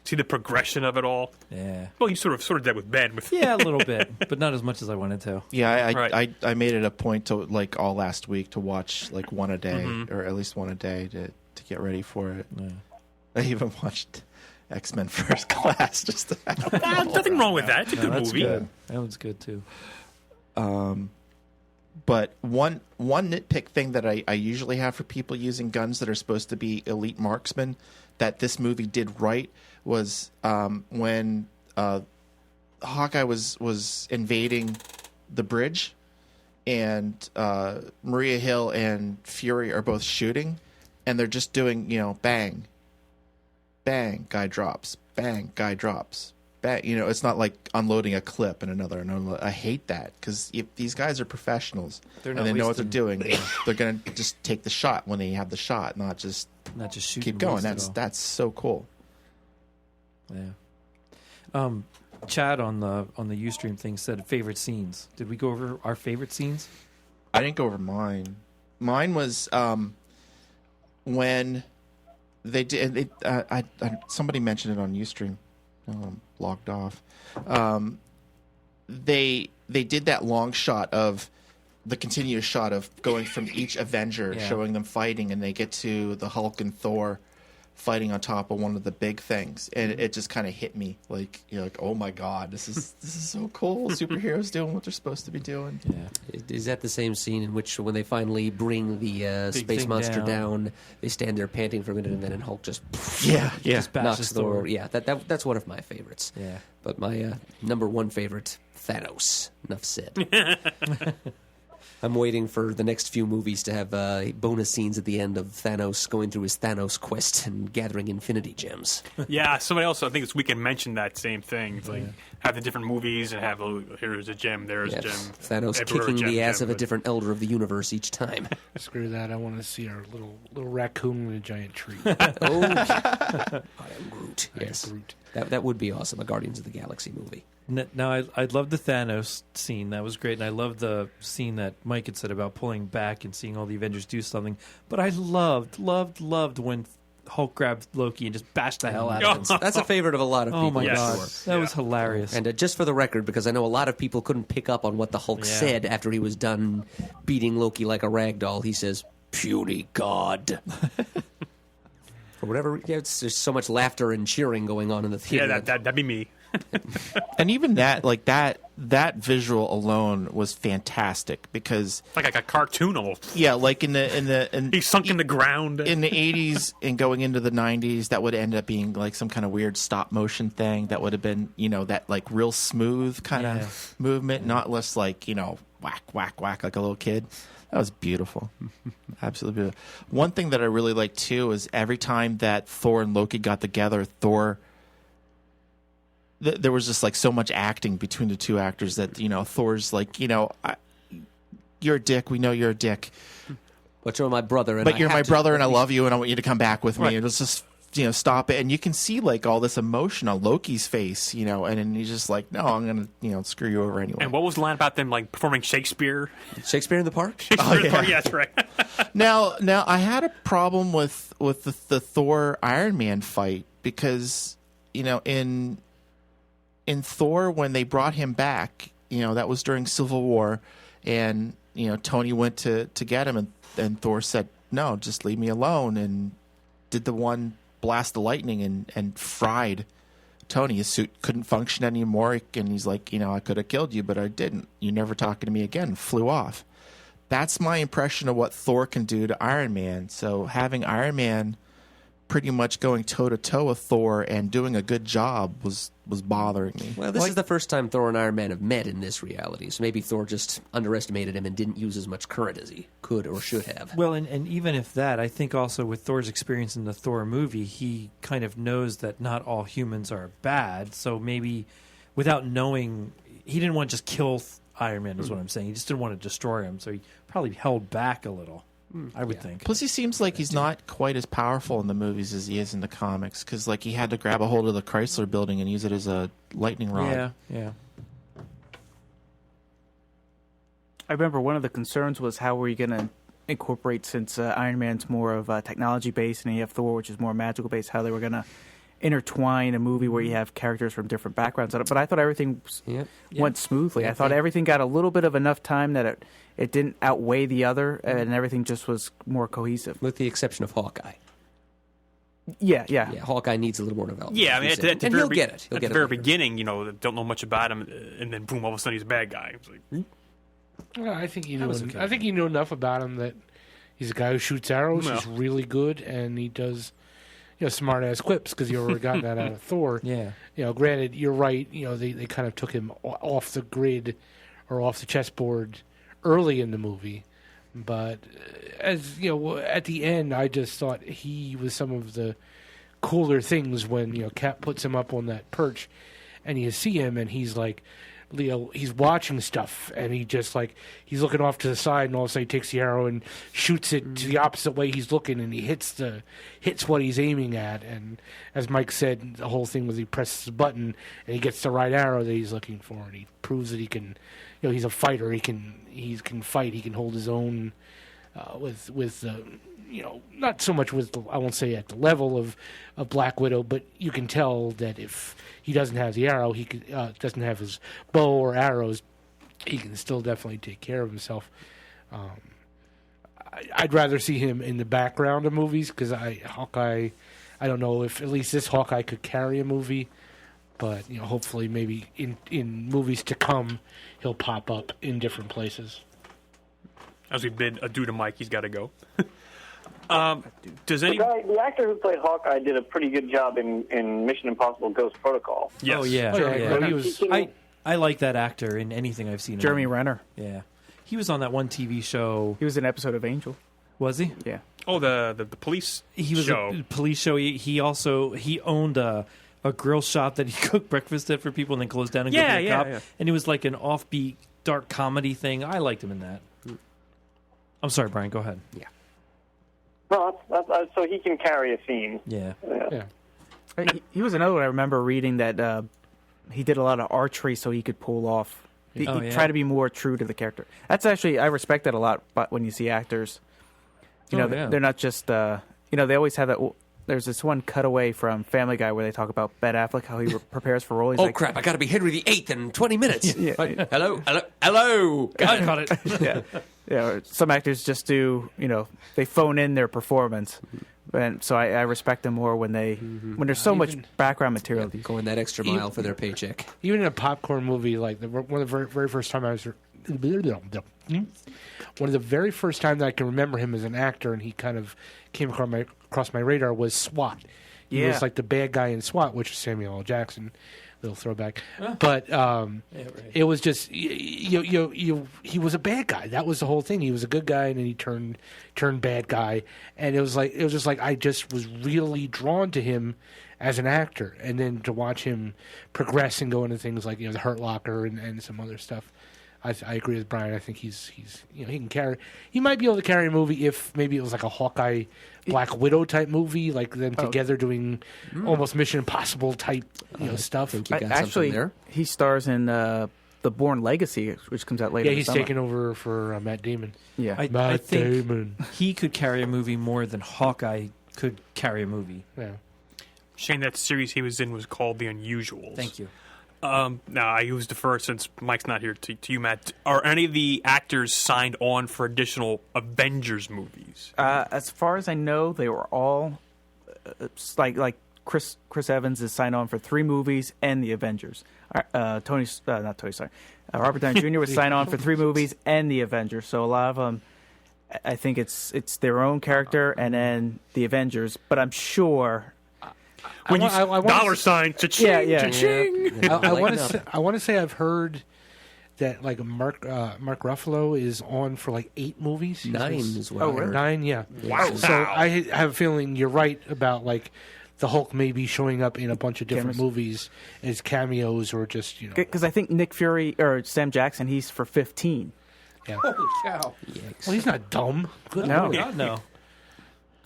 See the progression of it all? Yeah. Well, you sort of did that with Ben. Yeah, a little bit, but not as much as I wanted to. Yeah, Right. I made it a point to all last week to watch one a day, or at least one a day to get ready for it. Yeah. I even watched X-Men First Class just to have Nothing wrong with that. It's a No, good that's movie. good. That one's good, too. But one nitpick thing that I usually have for people using guns that are supposed to be elite marksmen that this movie did right was when Hawkeye was invading the bridge and Maria Hill and Fury are both shooting and they're just doing, bang, bang, guy drops, bang, guy drops. It's not like unloading a clip and another. I hate that because if these guys are professionals They're and not they know what they're wasting- doing, they're going to just take the shot when they have the shot, not just shooting. keep going. waste it all. That's so cool. Yeah. Chad on the Ustream thing said favorite scenes. Did we go over our favorite scenes? I didn't go over mine. Mine was when they did. Somebody mentioned it on Ustream. Logged off. They did that long shot of the continuous shot of going from each Avenger, Yeah. showing them fighting, and they get to the Hulk and Thor fighting on top of one of the big things, and it just kind of hit me like oh my god, this is so cool. Superheroes doing what they're supposed to be doing. Yeah. Is that the same scene in which when they finally bring the space thing monster down. down, they stand there panting for a minute, and then Hulk just Yeah. Just knocks bashes Thor. Thor. Yeah, that's one of my favorites. Yeah. But my number one favorite, Thanos. Enough said. I'm waiting for the next few movies to have bonus scenes at the end of Thanos going through his Thanos quest and gathering Infinity Gems. Yeah, somebody else I think this weekend mentioned that same thing. It's like have the different movies and have here's a gem, there's a gem. Thanos everywhere kicking gem, the ass gem, of a but- different elder of the universe each time. Screw that. I want to see our little raccoon in a giant tree. Oh, I am Groot. Yes, Groot. that would be awesome. A Guardians of the Galaxy movie. Now, I love the Thanos scene. That was great. And I love the scene that Mike had said about pulling back and seeing all the Avengers do something. But I loved when Hulk grabbed Loki and just bashed the hell out of him. That's a favorite of a lot of people. Oh, my Yes. God. Sure. That was hilarious. And just for the record, because I know a lot of people couldn't pick up on what the Hulk said after he was done beating Loki like a rag doll, he says, "Puny God." For whatever, there's so much laughter and cheering going on in the theater. Yeah, that'd be me. And even that visual alone was fantastic because Like a cartoon almost. like in He's sunk in the ground. in the 80s and going into the 90s, that would end up being like some kind of weird stop motion thing that would have been, that like real smooth kind of movement, not less like, whack, whack, whack like a little kid. That was beautiful. Absolutely beautiful. One thing that I really liked too is every time that Thor and Loki got together, there was just like so much acting between the two actors that, Thor's like, you're a dick. We know you're a dick. But you're my brother, and But I you're have my to- brother, and I love you, and I want you to come back with me. And let's just, stop it. And you can see like all this emotion on Loki's face, and then he's just like, no, I'm gonna, screw you over anyway. And what was the line about them like performing Shakespeare? Shakespeare in the Park. Shakespeare part? Yeah, that's right. Now I had a problem with the Thor Iron Man fight because, in Thor when they brought him back, that was during Civil War, and Tony went to get him, and Thor said, no, just leave me alone, and did the one blast of lightning and fried Tony. His suit couldn't function anymore, and he's like, I could have killed you, but I didn't. You never talking to me again. Flew off. That's my impression of what Thor can do to Iron Man. So having Iron Man pretty much going toe-to-toe with Thor and doing a good job was bothering me. Well, this is the first time Thor and Iron Man have met in this reality, so maybe Thor just underestimated him and didn't use as much current as he could or should have. Well, and even if that, I think also with Thor's experience in the Thor movie, he kind of knows that not all humans are bad. So maybe without knowing, he didn't want to just kill Iron Man, is what I'm saying. He just didn't want to destroy him. So he probably held back a little, I would think. Plus, he seems like he's not quite as powerful in the movies as he is in the comics, because like he had to grab a hold of the Chrysler Building and use it as a lightning rod. Yeah. I remember one of the concerns was how were you going to incorporate, since Iron Man's more of technology based and you have Thor, which is more magical based, how they were going to intertwine a movie where you have characters from different backgrounds. But I thought everything went smoothly. I thought everything got a little bit of enough time that it didn't outweigh the other, and everything just was more cohesive. With the exception of Hawkeye. Yeah. Hawkeye needs a little more development. Yeah, I mean, and he'll get it. He'll at get the it very later. beginning, don't know much about him, and then boom, all of a sudden he's a bad guy. It's like, Well, I think you know. was okay. I think you know enough about him that he's a guy who shoots arrows. No. He's really good, and he does, smart ass quips because you already got that out of Thor. Yeah. Granted, you're right. They kind of took him off the grid or off the chessboard early in the movie, but as at the end, I just thought he was some of the cooler things when Cap puts him up on that perch, and you see him, and he's like. He's watching stuff, and he just he's looking off to the side, and all of a sudden he takes the arrow and shoots it to the opposite way he's looking, and he hits what he's aiming at. And as Mike said, the whole thing was he presses the button and he gets the right arrow that he's looking for, and he proves that he can, he's a fighter. He can fight. He can hold his own with not so much with I won't say at the level of Black Widow, but you can tell that if he doesn't have the arrow, he doesn't have his bow or arrows, he can still definitely take care of himself. I'd rather see him in the background of movies because Hawkeye, I don't know if at least this Hawkeye could carry a movie, but hopefully maybe in movies to come he'll pop up in different places. as we bid adieu to Mike, he's got to go. Does The actor who played Hawkeye did a pretty good job in Mission Impossible: Ghost Protocol. Yes. Oh yeah. Oh, yeah. Yeah. He was, I like that actor in anything I've seen. Jeremy him. Renner. Yeah. He was on that one TV show. He was in an episode of Angel. Was he? Yeah. Oh, the police He was show. a police show. He owned a grill shop that he cooked breakfast at for people and then closed down and go to a cop. Yeah. And it was like an offbeat dark comedy thing. I liked him in that. I'm sorry, Brian. Go ahead. Yeah. No, so he can carry a scene. Yeah. He was another one I remember reading that he did a lot of archery so he could pull off. He try to be more true to the character. That's actually, I respect that a lot. But when you see actors, they're not just they always have that. There's this one cutaway from Family Guy where they talk about Ben Affleck, how he prepares for roles. Oh, crap, I got to be Henry VIII in 20 minutes. Yeah. Hello. Got it. Yeah. Some actors just do, they phone in their performance. And so I respect them more when there's so much background material. Going that extra mile for their paycheck. Even in a popcorn movie, like one of the very first time I was... One of the very first time that I can remember him as an actor, and he kind of came across my radar, was SWAT. He was like the bad guy in SWAT, which is Samuel L. Jackson. Little throwback, but it was just he was a bad guy. That was the whole thing. He was a good guy, and then he turned bad guy, and it was just like I just was really drawn to him as an actor, and then to watch him progress and go into things like the Hurt Locker and some other stuff. I agree with Brian. I think he's he can carry. He might be able to carry a movie if maybe it was like a Hawkeye, Black Widow type movie, like them together doing almost Mission Impossible type stuff. I think you got Actually, something there. he stars in The Bourne Legacy, which comes out later. Yeah, he's this summer. taking over for Matt Damon. Yeah, I think Damon. he could carry a movie more than Hawkeye could carry a movie. Yeah. Shane, that series he was in was called The Unusuals. Thank you. Now, I used the first since Mike's not here to you, Matt. Are any of the actors signed on for additional Avengers movies? as far as I know, they were all like Chris Evans is signed on for 3 movies and the Avengers. Robert Downey Jr. was signed on for 3 movies and the Avengers. So a lot of them, I think it's their own character and then the Avengers. But I'm sure. When I want dollar sign, cha-ching, Yeah. cha-ching. I want to say I've heard that like Mark Ruffalo is on for like 8 movies. 9 is what I heard. 9, yeah. Wow. So I have a feeling you're right about like the Hulk may be showing up in a bunch of different movies as cameos or just Because I think Nick Fury or Sam Jackson, he's for 15. Yeah. Holy cow! Well, he's not dumb. Good No. Lord. God, no.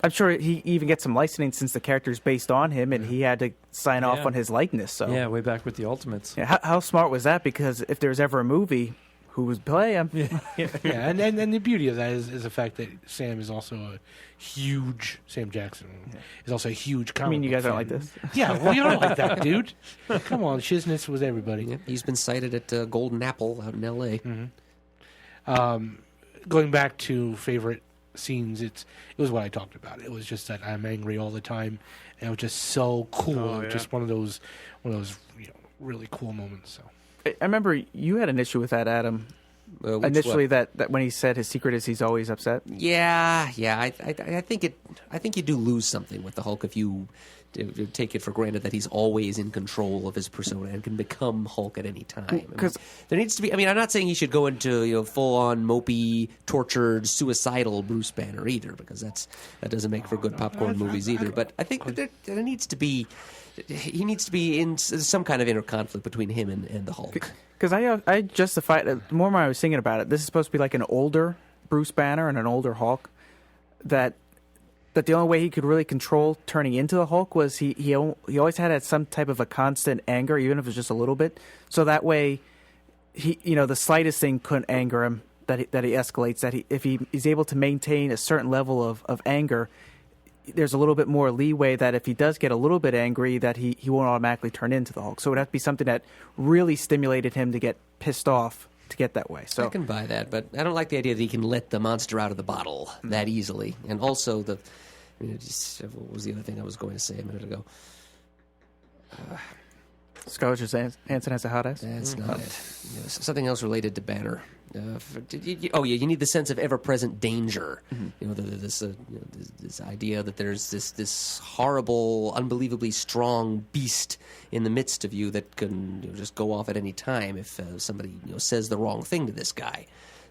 I'm sure he even gets some licensing since the character's based on him, and he had to sign off Yeah. on his likeness. So Yeah, way back with the Ultimates. Yeah, how smart was that? Because if there's ever a movie, who would play him? Yeah, and the beauty of that is the fact that Sam is also a huge Sam Jackson is also a huge comic. I mean, you guys book don't like fan. this? Yeah, well, you don't like that, dude. Come on, shizness with everybody. Yep, he's been cited at Golden Apple out in L.A. Going back to favorite scenes, it was what I talked about. It was just that I'm angry all the time, and it was just so cool. Oh, yeah. Just one of those really cool moments. So. I remember you had an issue with that, Adam. Which Initially, what? that when he said his secret is he's always upset. Yeah. I think you do lose something with the Hulk if you take it for granted that he's always in control of his persona and can become Hulk at any time. Because there needs to be. I mean, I'm not saying he should go into full on mopey, tortured, suicidal Bruce Banner either, because that doesn't make for good popcorn movies either. But I think that there needs to be. He needs to be in some kind of inner conflict between him and the Hulk. Because I justified it. The more I was thinking about it, this is supposed to be like an older Bruce Banner and an older Hulk. That the only way he could really control turning into the Hulk was he always had some type of a constant anger, even if it was just a little bit. So that way, the slightest thing couldn't anger him. That he escalates. That if he's able to maintain a certain level of anger, there's a little bit more leeway that if he does get a little bit angry, that he won't automatically turn into the Hulk. So it would have to be something that really stimulated him to get pissed off to get that way. So I can buy that, but I don't like the idea that he can let the monster out of the bottle that easily. And also what was the other thing I was going to say a minute ago? Scarlett Johansson has a hot ass? That's not it. Something else related to Banner. You need the sense of ever-present danger. This idea that there's this horrible, unbelievably strong beast in the midst of you that can just go off at any time if somebody says the wrong thing to this guy.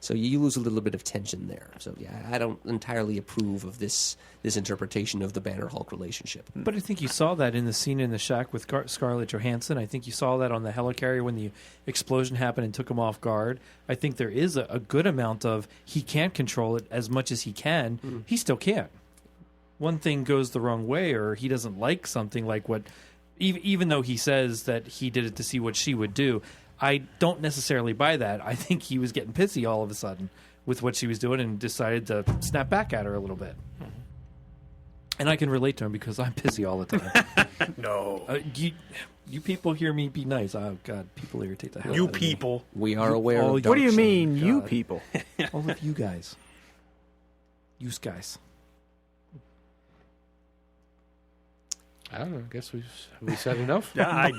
So you lose a little bit of tension there. So yeah, I don't entirely approve of this interpretation of the Banner Hulk relationship. But I think you saw that in the scene in the shack with Scarlett Johansson. I think you saw that on the helicarrier when the explosion happened and took him off guard. I think there is a good amount of he can't control it as much as he can. He still can't. One thing goes the wrong way or he doesn't like something like what, even though he says that he did it to see what she would do, I don't necessarily buy that. I think he was getting pissy all of a sudden with what she was doing and decided to snap back at her a little bit. And I can relate to him because I'm pissy all the time. No. You people hear me be nice. Oh, God, people irritate the hell out You of me. people. We are aware of What do you Dark mean, God. you people? All of you guys. You guys. I don't know. I guess we said enough. Yeah,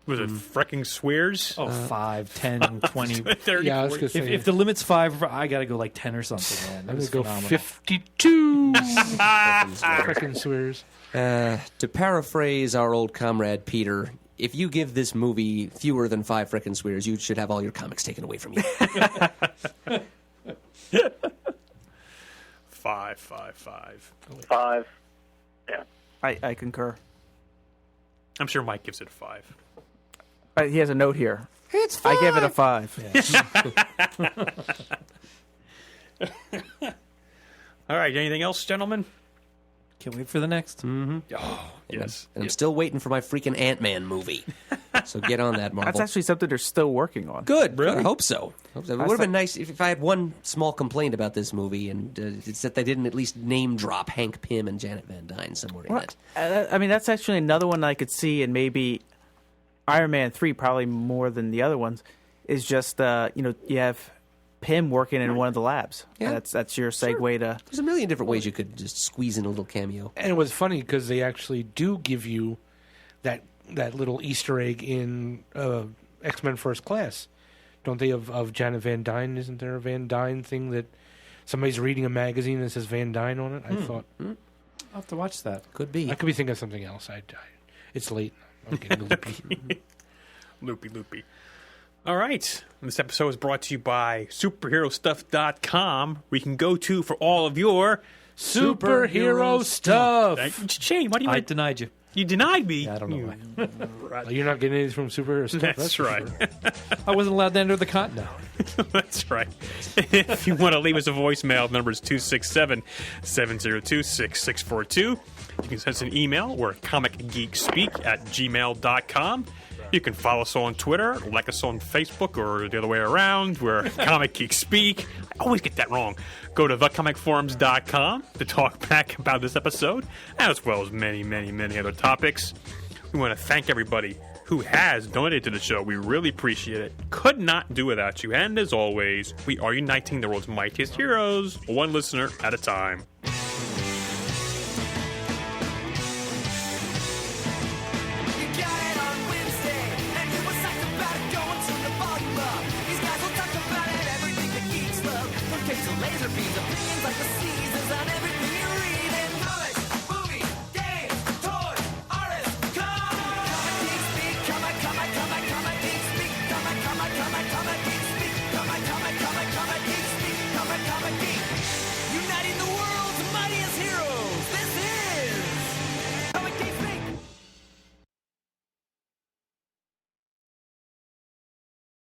was it fricking swears? Oh, 5, 10, 20. 30, Yeah, I was 40. gonna say. If the limit's 5, I got to go like 10 or something, man. That I'm was gonna go phenomenal. 52. Frickin' swears. To paraphrase our old comrade Peter, if you give this movie fewer than 5 frickin' swears, you should have all your comics taken away from you. 5. 5. Yeah. I concur. I'm sure Mike gives it a 5. He has a note here. It's 5. I give it a 5. All right, anything else, gentlemen? Can't wait for the next. Oh, yes. And I'm still waiting for my freaking Ant-Man movie. So get on that, Marvel. That's actually something they're still working on. Good. Really? I hope so. It would have been nice if I had one small complaint about this movie, and it's that they didn't at least name drop Hank Pym and Janet Van Dyne somewhere in it. I mean, that's actually another one I could see, and maybe Iron Man 3, probably more than the other ones, is just, you have Pym working in one of the labs. Yeah. That's your segue to... There's a million different ways you could just squeeze in a little cameo. And it was funny because they actually do give you that little Easter egg in X-Men First Class. Don't they, of Janet Van Dyne? Isn't there a Van Dyne thing that somebody's reading a magazine that says Van Dyne on it? I thought. I'll have to watch that. Could be. I could be thinking of something else. It's late. I'm getting loopy. Loopy. All right. This episode is brought to you by superherostuff.com. We can go to for all of your Superhero stuff. Shane, why do you I want denied you. You denied me. Yeah, I don't know why. Oh, you're not getting anything from Superhero stuff. That's for right. sure. I wasn't allowed to enter the continent. That's right. If you want to leave us a voicemail, the number is 267-702-6642. You can send us an email. We're comicgeekspeak@gmail.com. You can follow us on Twitter, like us on Facebook, or the other way around. We're Comic Geek Speak. I always get that wrong. Go to thecomicforums.com to talk back about this episode, as well as many, many, many other topics. We want to thank everybody who has donated to the show. We really appreciate it. Could not do without you. And as always, we are uniting the world's mightiest heroes, one listener at a time. Comic Geek Speak.